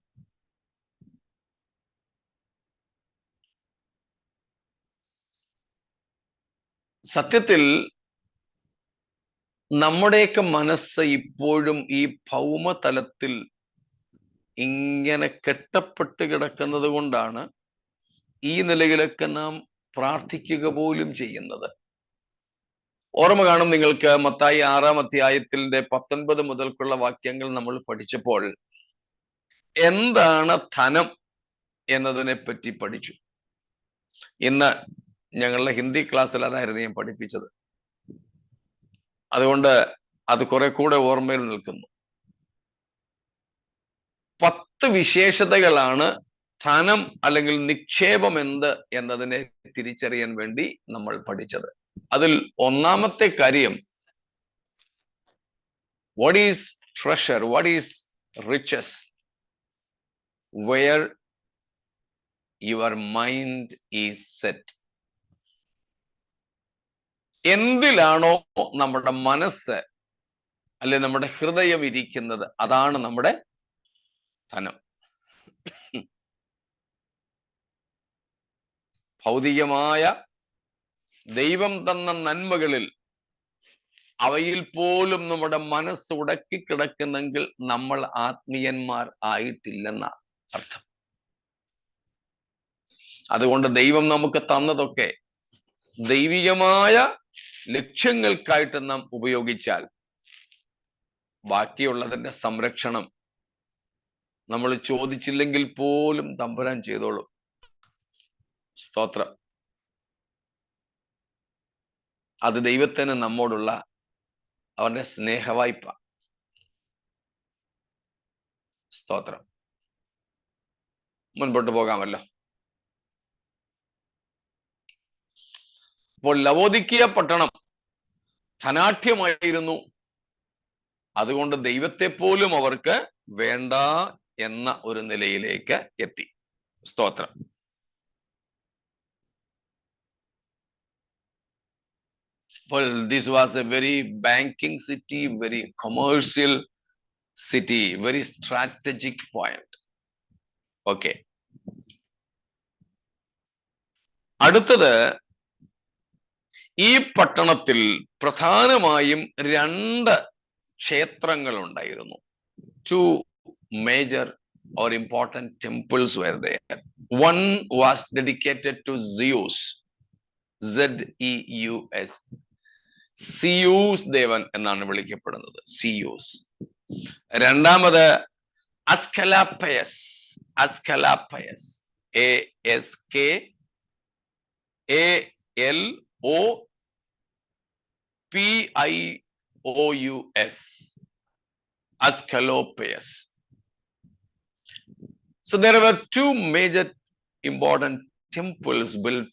സത്യത്തിൽ നമ്മുടെയൊക്കെ മനസ്സ് ഇപ്പോഴും ഈ ഭൗമതലത്തിൽ ഇങ്ങനെ കെട്ടപ്പെട്ട് കിടക്കുന്നത് കൊണ്ടാണ് ഈ നിലയിലൊക്കെ നാം പ്രാർത്ഥിക്കുക പോലും ചെയ്യുന്നത്. ഓർമ്മ കാണും നിങ്ങൾക്ക്, മത്തായി 6-ാം അധ്യായത്തിന്റെ 19 മുതൽക്കുള്ള വാക്യങ്ങൾ നമ്മൾ പഠിച്ചപ്പോൾ എന്താണ് ധനം എന്നതിനെ പറ്റി പഠിച്ചു. ഇന്ന് ഞങ്ങളുടെ ഹിന്ദി ക്ലാസ്സിൽ അതായിരുന്നു ഞാൻ പഠിപ്പിച്ചത്. അതുകൊണ്ട് അത് കുറെ കൂടെ ഓർമ്മയിൽ നിൽക്കുന്നു. 10 വിശേഷതകളാണ് ധനം അല്ലെങ്കിൽ നിക്ഷേപം എന്ത് എന്നതിനെ തിരിച്ചറിയാൻ വേണ്ടി നമ്മൾ പഠിച്ചത്. അതിൽ ഒന്നാമത്തെ കാര്യം, what is treasure, what is riches, where your mind is set. എന്തിലാണോ നമ്മുടെ മനസ്സ് അല്ലെ നമ്മുടെ ഹൃദയം ഇരിക്കുന്നത്, അതാണ് നമ്മുടെ ധനം. ഭൗതികമായ ദൈവം തന്ന നന്മകളിൽ അവയിൽ പോലും നമ്മുടെ മനസ്സ് ഉടക്കി കിടക്കുന്നെങ്കിൽ നമ്മൾ ആത്മീയന്മാർ ആയിട്ടില്ലെന്ന അർത്ഥം. അതുകൊണ്ട് ദൈവം നമുക്ക് തന്നതൊക്കെ ദൈവികമായ ലക്ഷ്യങ്ങൾക്കായിട്ട് നാം ഉപയോഗിച്ചാൽ ബാക്കിയുള്ളതിന്റെ സംരക്ഷണം നമ്മൾ ചോദിച്ചില്ലെങ്കിൽ പോലും തമ്പുരാൻ ചെയ്തോളും. സ്തോത്രം. അത് ദൈവത്തിന് നമ്മോടുള്ള അവന്റെ സ്നേഹവായ്പ. സ്തോത്രം. മുൻപോട്ട് പോകാമല്ലോ. അപ്പോൾ ലവോദിക്കിയ പട്ടണം ധനാഢ്യമായിരുന്നു. അതുകൊണ്ട് ദൈവത്തെ പോലും അവർക്ക് വേണ്ട എന്ന ഒരു നിലയിലേക്ക് എത്തി. സ്തോത്രം. Well, this was a very banking city, very commercial city, very strategic point. Okay. അടുത്തത്, ഈ പട്ടണത്തിൽ പ്രധാനമായും 2 ക്ഷേത്രങ്ങൾ ഉണ്ടായിരുന്നു. 2 major or important temples were there. One was dedicated to Zeus, Zeus. Zeus ദേവൻ എന്നാണ് വിളിക്കപ്പെടുന്നത്, സിയൂസ്. രണ്ടാമത് അസ്കലാപ്പയസ്, അസ്കലാപ്പയസ്, ASKALOPIOUS, Asclepius. So there were 2 major important temples built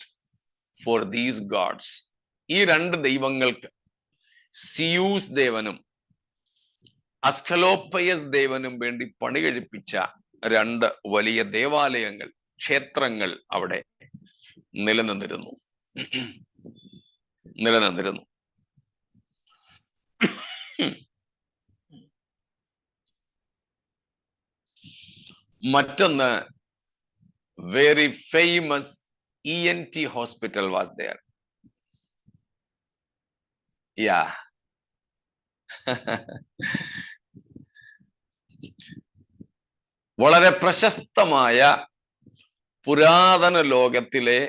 for these gods. ഈ 2 ദൈവങ്ങൾക്ക്, സിയൂസ് ദേവനും അസ്കലോപ്പയസ് ദേവനും വേണ്ടി പണി കഴിപ്പിച്ച 2 വലിയ ദേവാലയങ്ങൾ, ക്ഷേത്രങ്ങൾ അവിടെ നിലനിന്നിരുന്നു. മറ്റൊന്ന്, very famous ENT hospital was there. Yeah. വളരെ പ്രശസ്തമായ പുരാതന ലോകത്തിലെ,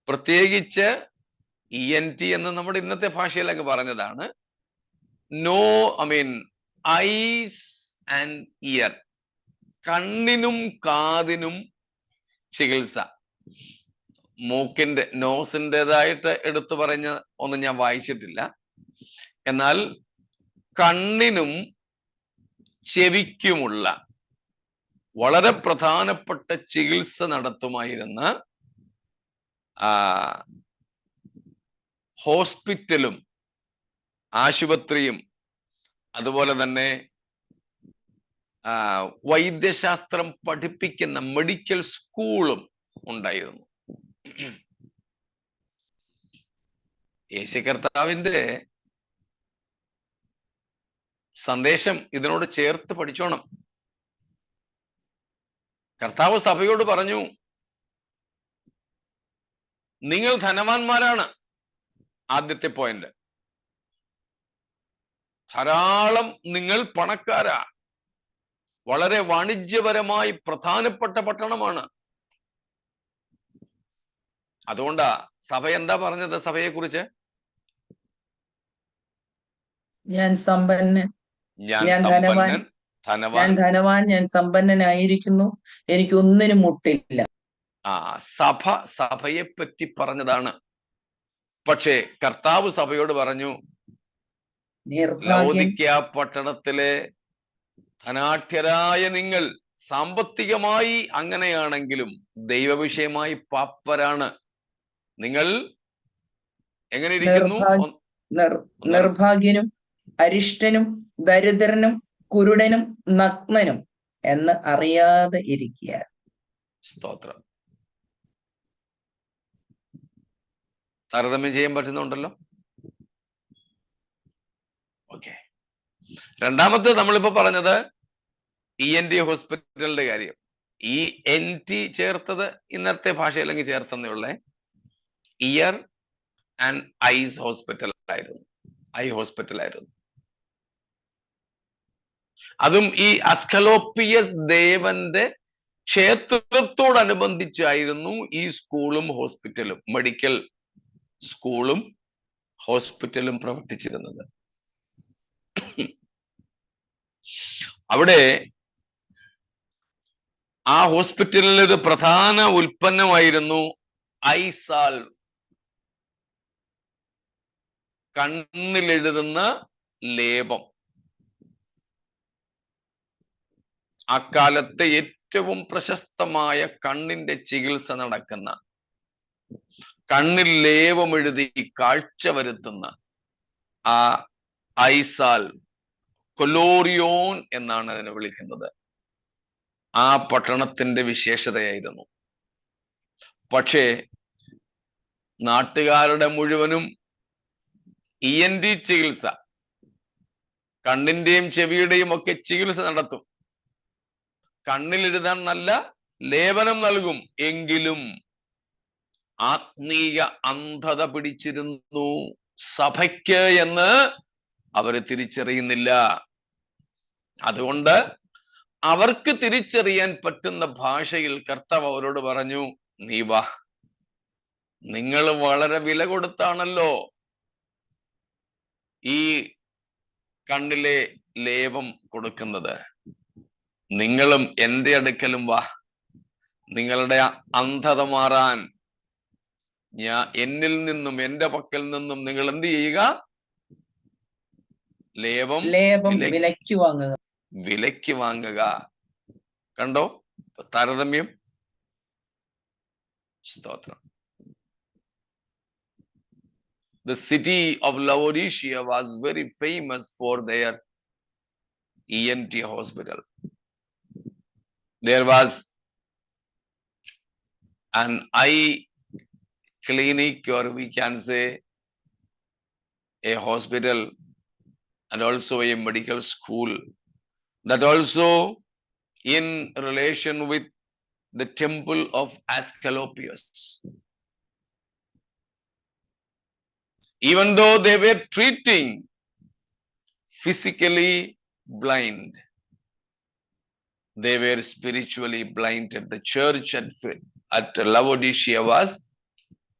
പ്രത്യേകിച്ച് ENT എന്ന് നമ്മുടെ ഇന്നത്തെ ഭാഷയിലൊക്കെ പറഞ്ഞതാണ്, ഐസ് ആൻഡ് ഇയർ, കണ്ണിനും കാതിനും ചികിത്സ. മൂക്കിന്റെ, നോസിൻ്റെതായിട്ട് എടുത്തു പറഞ്ഞ ഒന്നും ഞാൻ വായിച്ചിട്ടില്ല. എന്നാൽ കണ്ണിനും ചെവിക്കുമുള്ള വളരെ പ്രധാനപ്പെട്ട ചികിത്സ നടത്തുമായിരുന്ന ഹോസ്പിറ്റലും ആശുപത്രിയും അതുപോലെ തന്നെ വൈദ്യശാസ്ത്രം പഠിപ്പിക്കുന്ന മെഡിക്കൽ സ്കൂളും ഉണ്ടായിരുന്നു. യേശു കർത്താവിന്റെ സന്ദേശം ഇതിനോട് ചേർത്ത് പഠിച്ചോണം. കർത്താവ് സഭയോട് പറഞ്ഞു, നിങ്ങൾ ധനവാന്മാരാണ്. ആദ്യത്തെ പോയിന്റ്, ധാരാളം നിങ്ങൾ പണക്കാരാ, വളരെ വാണിജ്യപരമായി പ്രധാനപ്പെട്ട പട്ടണമാണ്. അതുകൊണ്ടാ സഭ എന്താ പറഞ്ഞത് സഭയെ കുറിച്ച്? ഞാൻ സമ്പന്നൻ, ഞാൻ ധനവാൻ, ഞാൻ സമ്പന്നനായിരിക്കുന്നു, എനിക്ക് ഒന്നിനും മുട്ടില്ല. സഭ സഭയെ പറ്റി പറഞ്ഞതാണ്. പക്ഷേ കർത്താവ് സഭയോട് പറഞ്ഞു, ലവോദിക്യ പട്ടണത്തിലെ ധനാഢ്യരായ നിങ്ങൾ സാമ്പത്തികമായി അങ്ങനെയാണെങ്കിലും ദൈവവിഷയമായി പാപ്പരാണ്. നിങ്ങൾ എങ്ങനെ ഇരിക്കുന്നു? നിർഭാഗ്യനും അരിഷ്ടനും ദരിദ്രനും കുരുടനും നഗ്നനും എന്ന് അറിയാതെ ഇരിക്കുക. സ്തോത്രം. താരതമ്യം ചെയ്യാൻ പറ്റുന്നുണ്ടല്ലോ. ഓക്കെ. രണ്ടാമത്തെ നമ്മളിപ്പോ പറഞ്ഞത് ENT ഹോസ്പിറ്റലിന്റെ കാര്യം. ENT ചേർത്തത് ഇന്നത്തെ ഭാഷയിലെങ്കിൽ ചേർത്തെന്നേ ഉള്ളേ, ഇയർ ആൻഡ് ഐസ് ഹോസ്പിറ്റൽ ആയിരുന്നു, ഐ ഹോസ്പിറ്റൽ ആയിരുന്നു. അതും ഈ അസ്കലോപ്പിയസ് ദേവന്റെ ക്ഷേത്രത്തോടനുബന്ധിച്ചായിരുന്നു ഈ സ്കൂളും ഹോസ്പിറ്റലും, മെഡിക്കൽ സ്കൂളും ഹോസ്പിറ്റലും പ്രവർത്തിച്ചിരുന്നത്. അവിടെ ആ ഹോസ്പിറ്റലിൽ ഒരു പ്രധാന ഉൽപ്പന്നമായിരുന്നു ഐസാൽ, കണ്ണിലെഴുതുന്ന ലേപം. അക്കാലത്തെ ഏറ്റവും പ്രശസ്തമായ കണ്ണിന്റെ ചികിത്സ നടക്കുന്ന, കണ്ണിൽ ലേപമെഴുതി കാഴ്ച വരുത്തുന്ന ആ ഐസാൽ, കൊലോറിയോൺ എന്നാണ് അതിനെ വിളിക്കുന്നത്, ആ പട്ടണത്തിന്റെ വിശേഷതയായിരുന്നു. പക്ഷേ നാട്ടുകാരുടെ മുഴുവനും ENT ചികിത്സ, കണ്ണിന്റെയും ചെവിയുടെയും ഒക്കെ ചികിത്സ നടത്തും. കണ്ണിലെഴുതാൻ നല്ല ലേപനം നൽകും. എങ്കിലും ആത്മീയ അന്ധത പിടിച്ചിരുന്നു സഭയ്ക്ക് എന്ന് അവര് തിരിച്ചറിയുന്നില്ല. അതുകൊണ്ട് അവർക്ക് തിരിച്ചറിയാൻ പറ്റുന്ന ഭാഷയിൽ കർത്താവ് അവരോട് പറഞ്ഞു, നീ വാ, നിങ്ങൾ വളരെ വില കൊടുത്താണല്ലോ ഈ കണ്ണിലെ ലേപം കൊടുക്കുന്നത്. നിങ്ങളും എൻ്റെ അടുക്കലും വാ, നിങ്ങളുടെ അന്ധത മാറാൻ എന്നിൽ നിന്നും, എൻ്റെ പക്കൽ നിന്നും നിങ്ങൾ എന്ത് ചെയ്യുക? ലേപം വിലയ്ക്ക് വാങ്ങുക. വിലയ്ക്ക് വാങ്ങുക. കണ്ടോ താരതമ്യം? സ്തോത്രം. The city of Laodicea was very famous for their ENT hospital. There was an eye clinic, or we can say a hospital, and also a medical school, that also in relation with the temple of Asclepius. Even though they were treating physically blind, they were spiritually blinded. The church at Laodicea was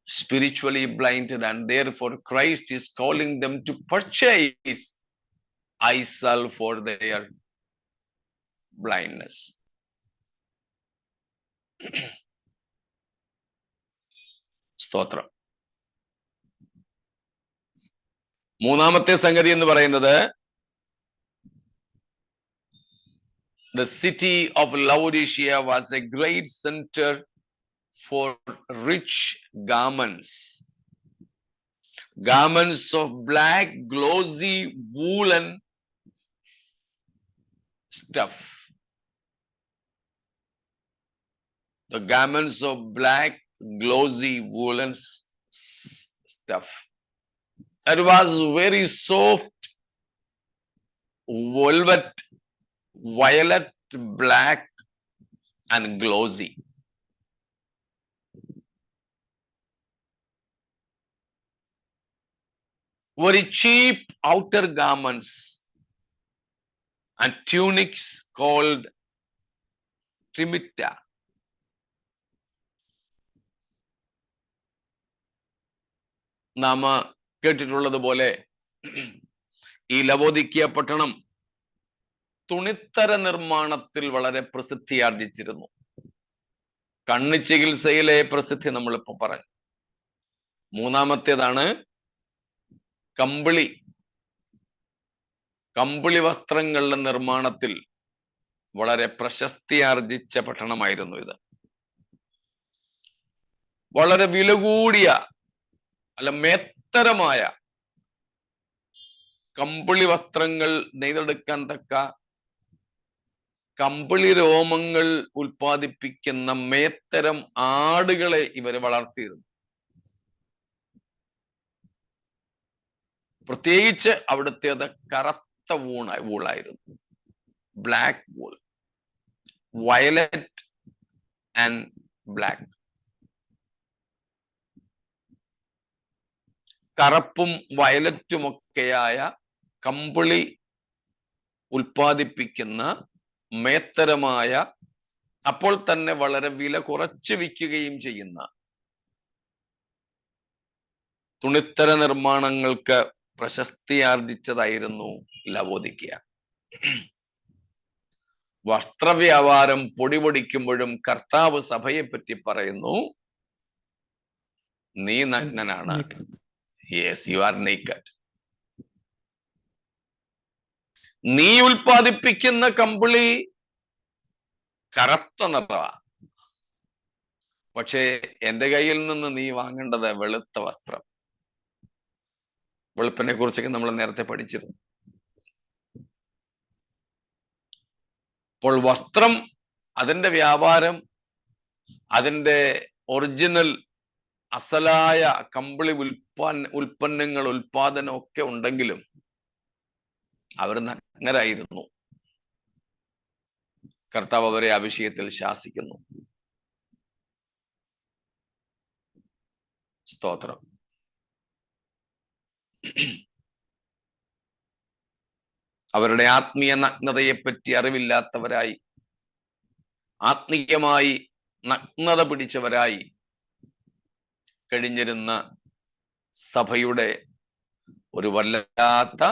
spiritually blinded, and therefore Christ is calling them to purchase eye salve for their blindness. സ്തോത്രം. മൂന്നാമത്തെ സംഗതി എന്ന് പറയുന്നത്, the city of Laodicea was a great center for rich garments of black glossy woolen stuff. The garments of black glossy woolen stuff. It was very soft, velvet, violet, black, and glossy. Very cheap outer garments and tunics called trimitta. നാമ കേട്ടിട്ടുള്ളതുപോലെ ഈ ലവോദിക്കിയ പട്ടണം തുണിത്തര നിർമ്മാണത്തിൽ വളരെ പ്രസിദ്ധി ആർജിച്ചിരുന്നു. കണ്ണ് ചികിത്സയിലെ പ്രസിദ്ധി നമ്മളിപ്പോ പറഞ്ഞു. മൂന്നാമത്തേതാണ് കമ്പിളി വസ്ത്രങ്ങളുടെ നിർമ്മാണത്തിൽ വളരെ പ്രശസ്തി ആർജിച്ച പട്ടണമായിരുന്നു ഇത്. വളരെ വില കൂടിയ മേത്തരമായ കമ്പിളി വസ്ത്രങ്ങൾ നെയ്തെടുക്കാൻ തക്ക കമ്പിളി രോമങ്ങൾ ഉൽപ്പാദിപ്പിക്കുന്ന മേത്തരം ആടുകളെ ഇവര് വളർത്തിയിരുന്നു. പ്രത്യേകിച്ച് അവിടുത്തേത് കറുത്ത വൂളായിരുന്നു. Black wool, violet and black. കറുപ്പും വയലറ്റുമൊക്കെയായ കമ്പിളി ഉൽപ്പാദിപ്പിക്കുന്ന മേത്തരമായ, അപ്പോൾ തന്നെ വളരെ വില കുറച്ച് വിൽക്കുകയും ചെയ്യുന്ന തുണിത്തര നിർമ്മാണങ്ങൾക്ക് പ്രശസ്തി ആർജിച്ചതായിരുന്നു ലവോദിക്കിയ. വസ്ത്രവ്യാപാരം പൊടിപൊടിക്കുമ്പോഴും കർത്താവ് സഭയെ പറ്റി പറയുന്നു, നീ നഗ്നനാണ്. Yes, you are naked. നീ ഉൽപ്പാദിപ്പിക്കുന്ന കമ്പിളി കറുത്ത നിറവാ, പക്ഷേ എന്റെ കയ്യിൽ നിന്ന് നീ വാങ്ങേണ്ടത് വെളുത്ത വസ്ത്രം. വെളുപ്പിനെ കുറിച്ചൊക്കെ നമ്മൾ നേരത്തെ പഠിച്ചിരുന്നു. അപ്പോൾ വസ്ത്രം, അതിന്റെ വ്യാപാരം, അതിന്റെ ഒറിജിനൽ അസലായ കമ്പിളി ഉൽപ്പന്നങ്ങൾ ഉൽപാദനം ഒക്കെ ഉണ്ടെങ്കിലും അവർ നഗ്നരായിരുന്നു. കർത്താവ് അവരെ ആ വിഷയത്തിൽ ശാസിക്കുന്നു. സ്തോത്രം. അവരുടെ ആത്മീയ നഗ്നതയെപ്പറ്റി അറിവില്ലാത്തവരായി, ആത്മീയമായി നഗ്നത പിടിച്ചവരായി കഴിഞ്ഞിരുന്ന സഭയുടെ ഒരു വല്ലാത്ത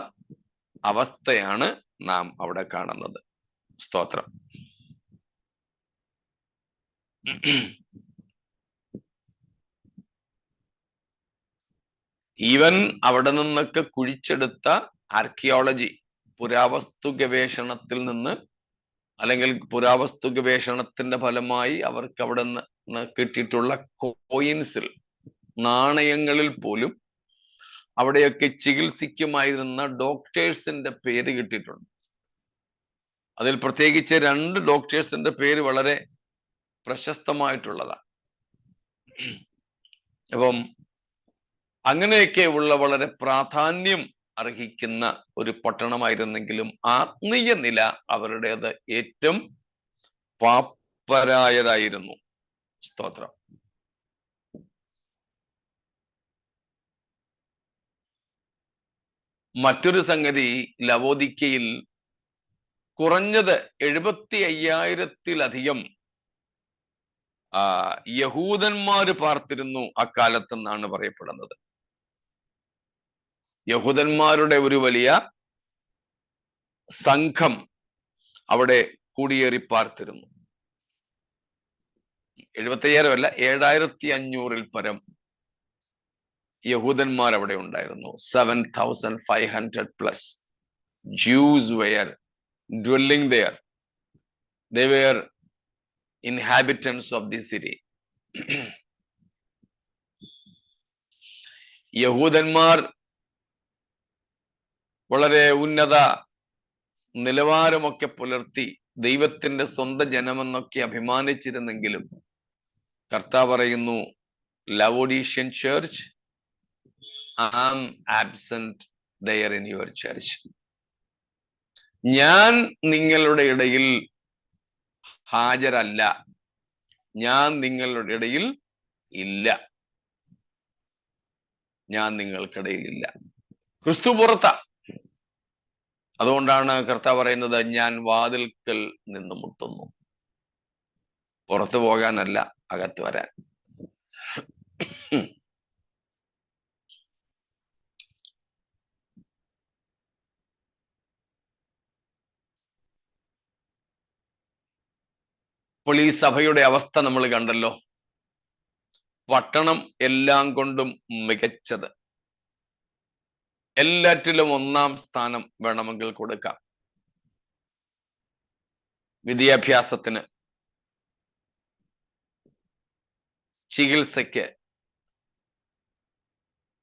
അവസ്ഥയാണ് നാം അവിടെ കാണുന്നത്. സ്തോത്രം. ഈവൻ അവിടെ നിന്നൊക്കെ കുഴിച്ചെടുത്ത ആർക്കിയോളജി, പുരാവസ്തു ഗവേഷണത്തിൽ നിന്ന്, അല്ലെങ്കിൽ പുരാവസ്തു ഗവേഷണത്തിന്റെ ഫലമായി അവർക്ക് അവിടെ നിന്ന് കിട്ടിയിട്ടുള്ള കോയിൻസിൽ, നാണയങ്ങളിൽ പോലും അവിടെയൊക്കെ ചികിത്സിക്കുമായിരുന്ന ഡോക്ടേഴ്സിന്റെ പേര് കിട്ടിയിട്ടുണ്ട്. അതിൽ പ്രത്യേകിച്ച് 2 ഡോക്ടേഴ്സിന്റെ പേര് വളരെ പ്രശസ്തമായിട്ടുള്ളതാണ്. അപ്പം അങ്ങനെയൊക്കെ ഉള്ള വളരെ പ്രാധാന്യം അർഹിക്കുന്ന ഒരു പട്ടണമായിരുന്നെങ്കിലും ആത്മീയ നില അവരുടേത് ഏറ്റവും പാപ്പരായതായിരുന്നു. സ്തോത്രം. മറ്റൊരു സംഗതി, ലവോദിക്കയിൽ കുറഞ്ഞത് 75,000-ത്തിലധികം യഹൂദന്മാര് പാർത്തിരുന്നു അക്കാലത്തെന്നാണ് പറയപ്പെടുന്നത്. യഹൂദന്മാരുടെ ഒരു വലിയ സംഘം അവിടെ കുടിയേറി പാർത്തിരുന്നു. 75,000 അല്ല, 7,500-ൽ പരം യഹൂദന്മാർ അവിടെ ഉണ്ടായിരുന്നു. 7,500+ Jews were dwelling there. They were inhabitants of the city. യഹൂദന്മാർ വളരെ ഉന്നത നിലവാരമൊക്കെ പുലർത്തി ദൈവത്തിന്റെ സ്വന്തം ജനമെന്നൊക്കെ അഭിമാനിച്ചിരുന്നെങ്കിലും കർത്താവ് പറയുന്നു, Laodicean church, I am absent there in your church. ഞാൻ നിങ്ങളുടെ ഇടയിൽ ഹാജരല്ല, ഞാൻ നിങ്ങളുടെ ഇടയിൽ ഇല്ല, ഞാൻ നിങ്ങൾക്കിടയിൽ ഇല്ല. ക്രിസ്തു പുറത്താ. അതുകൊണ്ടാണ് കർത്താവ് പറയുന്നത്, ഞാൻ വാതിൽക്കൽ നിന്ന് മുട്ടുന്നു. പുറത്തു പോകാനല്ല, അകത്ത് വരാൻ. അപ്പോൾ ഈ സഭയുടെ അവസ്ഥ നമ്മൾ കണ്ടല്ലോ. പട്ടണം എല്ലാം കൊണ്ടും മികച്ചത്, എല്ലാറ്റിലും 1-ാം സ്ഥാനം വേണമെങ്കിൽ കൊടുക്കാം. വിദ്യാഭ്യാസത്തിന്, ചികിത്സയ്ക്ക്,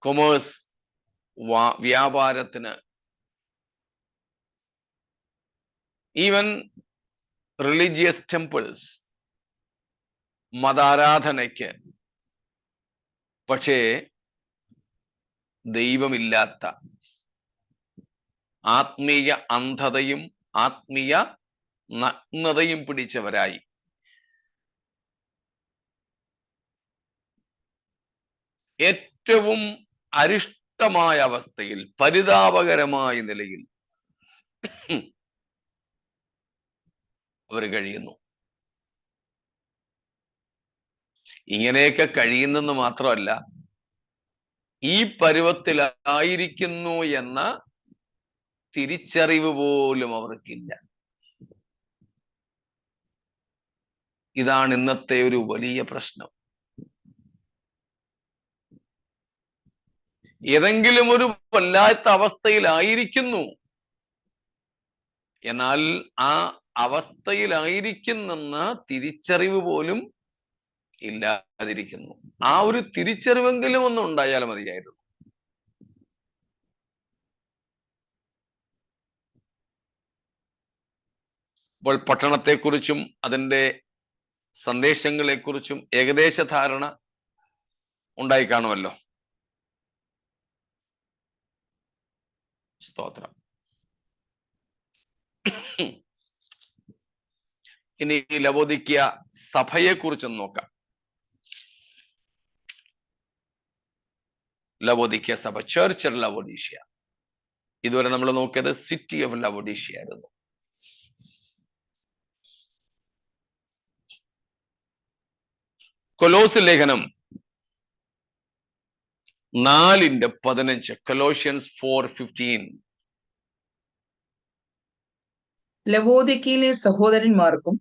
കൊമേഴ്സ്, വ്യാപാരത്തിന്, ഈവൻ റിലീജിയസ് ടെമ്പിൾസ്, മതാരാധനയ്ക്ക്. പക്ഷേ ദൈവമില്ലാത്ത, ആത്മീയ അന്ധതയും ആത്മീയ നഗ്നതയും പിടിച്ചവരായി ഏറ്റവും അരിഷ്ടമായ അവസ്ഥയിൽ, പരിതാപകരമായ നിലയിൽ അവർ കഴിയുന്നു. ഇങ്ങനെയൊക്കെ കഴിയുന്നെന്ന് മാത്രമല്ല, ഈ പരുവത്തിലായിരിക്കുന്നു എന്ന തിരിച്ചറിവ് പോലും അവർക്കില്ല. ഇതാണ് ഇന്നത്തെ ഒരു വലിയ പ്രശ്നം. ഏതെങ്കിലും ഒരു വല്ലാത്ത അവസ്ഥയിലായിരിക്കുന്നു, എന്നാൽ ആ അവസ്ഥയിലായിരിക്കുന്നെന്ന തിരിച്ചറിവ് പോലും ഇല്ലാതിരിക്കുന്നു. ആ ഒരു തിരിച്ചറിവെങ്കിലും ഒന്നും ഉണ്ടായാൽ മതിയായിരുന്നു. അപ്പോൾ പട്ടണത്തെക്കുറിച്ചും അതിൻ്റെ സന്ദേശങ്ങളെക്കുറിച്ചും ഏകദേശ ധാരണ ഉണ്ടായി കാണുമല്ലോ. സ്തോത്രം. ഇനി ലവോദിക്യ സഭയെ കുറിച്ചൊന്ന് നോക്കാം. ലവോദിക്യ സഭ, ചർച്ച് ഓഫ് ലവോദീഷ്യ. ഇതുവരെ നമ്മൾ നോക്കിയത് സിറ്റി ഓഫ് ലവോദീഷ്യ ആയിരുന്നു. കൊലോസ് ലേഖനം 4:15, കൊലോഷ്യൻസ് 4:15. ലവോദിക്കയിലെ സഹോദരന്മാർക്കും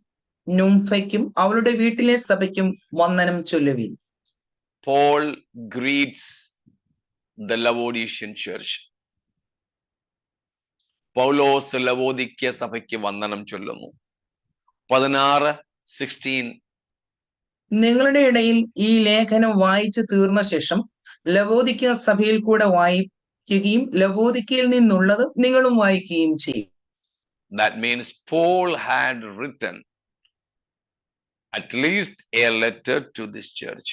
നുംഫയ്ക്കും അവളുടെ വീട്ടിലെ സഭയ്ക്കും വന്ദനം ചൊല്ലുവിൻ. Paul greets the Laodicean church. പൗലോസ് ലവോദിക്യ സഭയ്ക്ക് വന്ദനം ചൊല്ലുന്നു. 16:16. നിങ്ങളുടെ ഇടയിൽ ഈ ലേഖനം വായിച്ചു തീർന്ന ശേഷം ലവോദിക്യ സഭയിൽ കൂടെ വായിക്കുകയും ലവോദിക്കയിൽ നിന്നുള്ളത് നിങ്ങളും വായിക്കുകയും ചെയ്യും. That means Paul had written at least a letter to this church.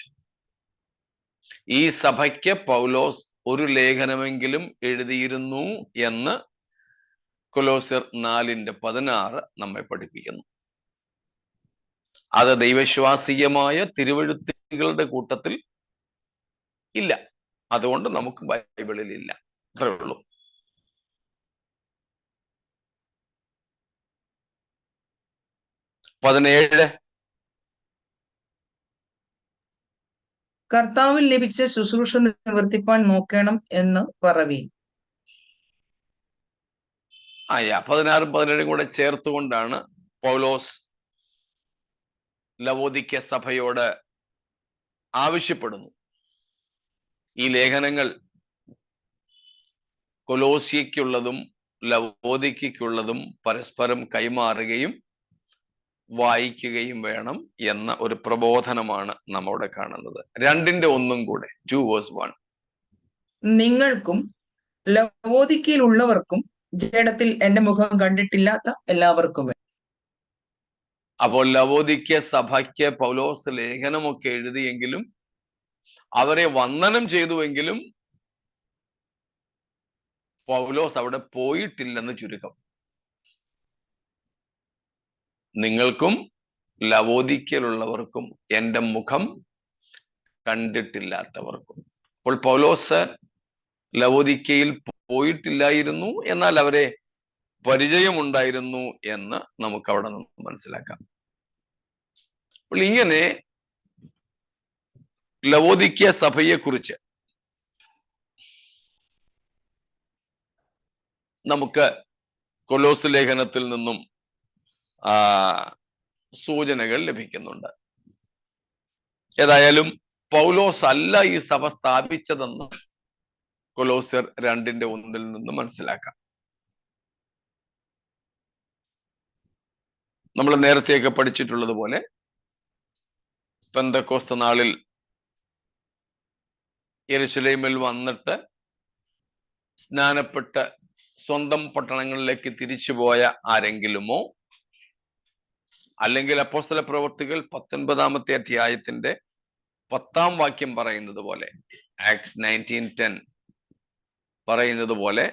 ഈ സഭയ്ക്ക് പൗലോസ് ഒരു ലേഖനമെങ്കിലും എഴുതിയിരുന്നു എന്ന് കൊലോസ്യർ 4:16 നമ്മെ പഠിപ്പിക്കുന്നു. അത് ദൈവവിശ്വാസീയമായ തിരുവെഴുത്തുകളുടെ കൂട്ടത്തിൽ ഇല്ല. അതുകൊണ്ട് നമുക്ക് ബൈബിളിൽ ഇല്ല. അത്രേ ഉള്ളൂ. പതിനേഴ്. കർത്താവിൽ ലഭിച്ച ശുശ്രൂഷ നിവർത്തിപ്പാൻ നോക്കണം എന്ന് പറവീൻ. 16ഉം 17ഉം കൂടെ ചേർത്തുകൊണ്ടാണ് പൗലോസ് ലവോദിക്യ സഭയോട് ആവശ്യപ്പെടുന്നു. ഈ ലേഖനങ്ങൾ കൊലോസ്യയ്ക്കുള്ളതും ലവോദിക്കയ്ക്കുള്ളതും പരസ്പരം കൈമാറുകയും വായിക്കുകയും വേണം എന്ന ഒരു പ്രബോധനമാണ് നമ്മോട് കാണുന്നത്. 2:1 കൂടെ, 2:1. നിങ്ങൾക്കും ലവോദിക്കയിലുള്ളവർക്കും ജഡത്തിൽ എന്റെ മുഖം കണ്ടിട്ടില്ലാത്ത എല്ലാവർക്കും. അപ്പോൾ ലവോദിക്യ സഭയ്ക്ക് പൗലോസ് ലേഖനമൊക്കെ എഴുതിയെങ്കിലും അവരെ വന്ദനം ചെയ്തുവെങ്കിലും പൗലോസ് അവിടെ പോയിട്ടില്ലെന്ന് ചുരുക്കം. നിങ്ങൾക്കും ലവോദിക്കയിലുള്ളവർക്കും എൻ്റെ മുഖം കണ്ടിട്ടില്ലാത്തവർക്കും. അപ്പോൾ പൗലോസ് ലവോദിക്കയിൽ പോയിട്ടില്ലായിരുന്നു, എന്നാൽ അവരെ പരിചയമുണ്ടായിരുന്നു എന്ന് നമുക്ക് അവിടെ നിന്ന് മനസ്സിലാക്കാം. അപ്പോൾ ഇങ്ങനെ ലവോദിക്യ സഭയെ കുറിച്ച് നമുക്ക് കൊലോസ് ലേഖനത്തിൽ നിന്നും സൂചനകൾ ലഭിക്കുന്നുണ്ട്. ഏതായാലും പൗലോസ് അല്ല ഈ സഭ സ്ഥാപിച്ചതെന്ന് കൊലോസ്യർ 2:1 നിന്ന് മനസ്സിലാക്കാം. നമ്മൾ നേരത്തെയൊക്കെ പഠിച്ചിട്ടുള്ളത് പോലെ പെന്തക്കോസ്ത് നാളിൽ യെരുശലേമിൽ വന്നിട്ട് സ്നാനപ്പെട്ട് സ്വന്തം പട്ടണങ്ങളിലേക്ക് തിരിച്ചുപോയ ആരെങ്കിലുമോ, അല്ലെങ്കിൽ അപ്പോസ്തല പ്രവൃത്തികൾ 19-ാമത്തെ അധ്യായത്തിന്റെ 10-ാം വാക്യം പറയുന്നത് പോലെ, ആക്ട്സ് 19:10 പറയുന്നത് പോലെ,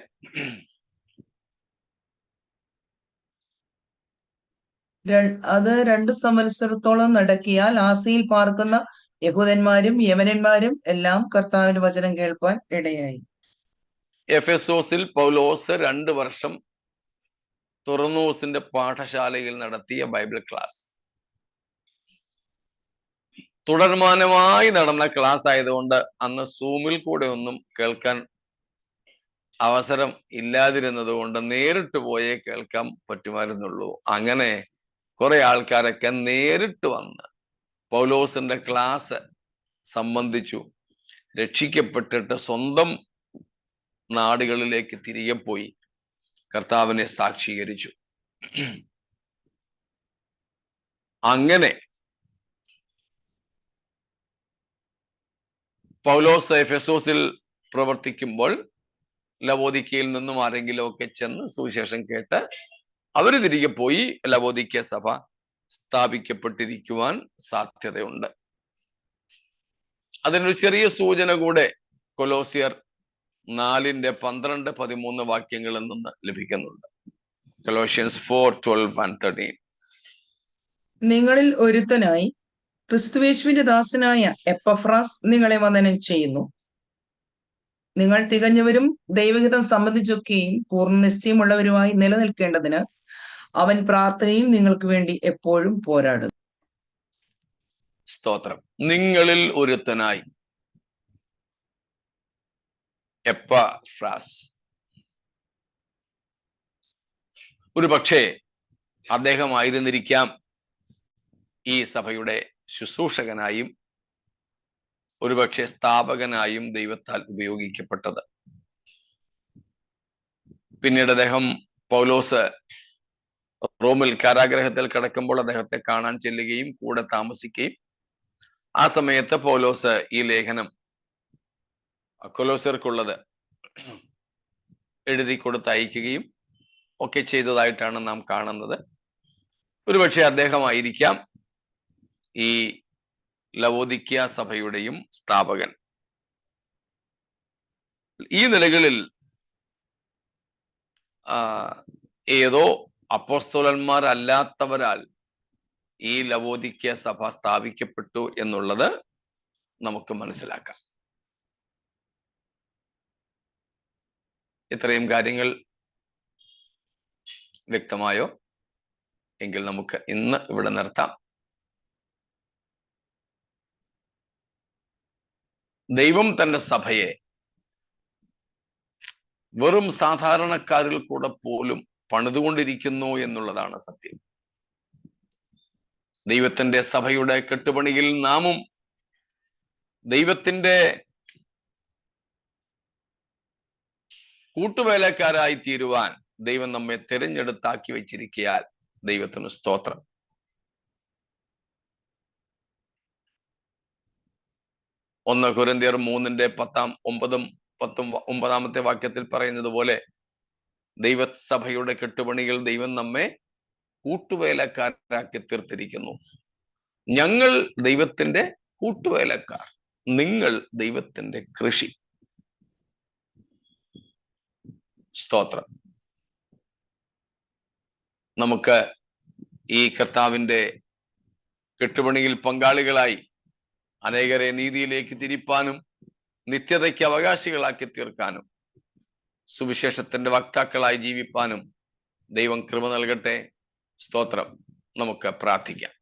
അത് 2 സംവത്സരത്തോളം നടക്കിയാൽ ആസിയിൽ പാർക്കുന്ന യഹൂദന്മാരും യമനന്മാരും എല്ലാം കർത്താവിന്റെ വചനം കേൾപ്പാൻ ഇടയായി. എഫെസോസിൽ പൗലോസ് 2 വർഷം തുറന്നൂസിന്റെ പാഠശാലയിൽ നടത്തിയ ബൈബിൾ ക്ലാസ് തുടർമാനമായി നടന്ന ക്ലാസ് ആയതുകൊണ്ട് അന്ന് സൂമിൽ കൂടെ ഒന്നും കേൾക്കാൻ അവസരം ഇല്ലാതിരുന്നത് കൊണ്ട് നേരിട്ട് പോയേ കേൾക്കാൻ പറ്റുമായിരുന്നുള്ളൂ. അങ്ങനെ കുറെ ആൾക്കാരൊക്കെ നേരിട്ട് വന്ന് പൗലോസിന്റെ ക്ലാസ് സംബന്ധിച്ചു, രക്ഷിക്കപ്പെട്ടിട്ട് സ്വന്തം നാടുകളിലേക്ക് തിരികെ പോയി കർത്താവിനെ സാക്ഷീകരിച്ചു. അങ്ങനെ പൗലോസ് എഫെസോസിൽ പ്രവർത്തിക്കുമ്പോൾ ലവോദിക്കയിൽ നിന്നും ആരെങ്കിലും ഒക്കെ ചെന്ന് സുവിശേഷം കേട്ട് അവര് തിരികെ പോയി ലവോദിക്യ സഭ സ്ഥാപിക്കപ്പെട്ടിരിക്കുവാൻ സാധ്യതയുണ്ട്. അതിനൊരു ചെറിയ സൂചന കൂടെ കൊലോസിയർ 4:12-13 വാക്യങ്ങളിൽ നിന്ന് ലഭിക്കുന്നുണ്ട്. കൊലോഷ്യൻസ് 4:12-13. നിങ്ങളിൽ ഒരുത്തനായി ക്രിസ്തുയേശുവിന്റെ ദാസനായ എപ്പഫ്രാസ് നിങ്ങളെ വന്ദനം ചെയ്യുന്നു. നിങ്ങൾ തികഞ്ഞവരും ദൈവഹിതം സംബന്ധിച്ചൊക്കെയും പൂർണ്ണ നിശ്ചയമുള്ളവരുമായി നിലനിൽക്കേണ്ടതിന് അവൻ പ്രാർത്ഥനയിൽ നിങ്ങൾക്ക് വേണ്ടി എപ്പോഴും പോരാടും. സ്തോത്രം. നിങ്ങളിൽ ഒരുത്തനായി എപ്പഫ്രാസ്. ഒരു പക്ഷേ അദ്ദേഹമായിരുന്നിരിക്കാം ഈ സഭയുടെ ശുശ്രൂഷകനായും ഒരുപക്ഷെ സ്ഥാപകനായും ദൈവത്താൽ ഉപയോഗിക്കപ്പെട്ടത്. പിന്നീട് അദ്ദേഹം പൗലോസ് റോമിൽ കാരാഗ്രഹത്തിൽ കിടക്കുമ്പോൾ അദ്ദേഹത്തെ കാണാൻ ചെല്ലുകയും കൂടെ താമസിക്കുകയും ആ സമയത്ത് പൗലോസ് ഈ ലേഖനം കൊലോസ്യർക്കുള്ളത് എഴുതി കൊടുത്തയക്കുകയും ഒക്കെ ചെയ്തതായിട്ടാണ് നാം കാണുന്നത്. ഒരുപക്ഷെ അദ്ദേഹമായിരിക്കാം ഈ ലവോദിക്യ സഭയുടെയും സ്ഥാപകൻ. ഈ നിലകളിൽ ഏതോ അപ്പോസ്തലന്മാരല്ലാത്തവരാൽ ഈ ലവോദിക്യ സഭ സ്ഥാപിക്കപ്പെട്ടു എന്നുള്ളത് നമുക്ക് മനസ്സിലാക്കാം. ഇത്രയും കാര്യങ്ങൾ വ്യക്തമായോ? എങ്കിൽ നമുക്ക് ഇന്ന് ഇവിടെ നിർത്താം. ദൈവം തന്റെ സഭയെ വെറും സാധാരണക്കാരിൽ കൂടെ പോലും പണിതുകൊണ്ടിരിക്കുന്നു എന്നുള്ളതാണ് സത്യം. ദൈവത്തിന്റെ സഭയുടെ കെട്ടുപണിയിൽ നാമും ദൈവത്തിന്റെ കൂട്ടുവേലക്കാരായി തീരുവാൻ ദൈവം നമ്മെ തിരഞ്ഞെടുത്താക്കി വെച്ചിരിക്കയാൽ ദൈവത്തിന് സ്തോത്രം. ഒന്ന് കൊരിന്ത്യർ 3:9-10 വാക്യത്തിൽ പറയുന്നത് പോലെ ദൈവസഭയുടെ കെട്ടുപണികൾ ദൈവം നമ്മെ കൂട്ടുവേലക്കാരാക്കി തീർത്തിരിക്കുന്നു. ഞങ്ങൾ ദൈവത്തിന്റെ കൂട്ടുവേലക്കാർ, നിങ്ങൾ ദൈവത്തിന്റെ കൃഷി. സ്തോത്രം. നമുക്ക് ഈ കർത്താവിന്റെ കെട്ടുപണിയിൽ പങ്കാളികളായി അനേകരെ നീതിയിലേക്ക് തിരിപ്പാനും നിത്യതയ്ക്ക് അവകാശികളാക്കി തീർക്കാനും സുവിശേഷത്തിന്റെ വക്താക്കളായി ജീവിപ്പാനും ദൈവം കൃപ നൽകട്ടെ. സ്തോത്രം. നമുക്ക് പ്രാർത്ഥിക്കാം.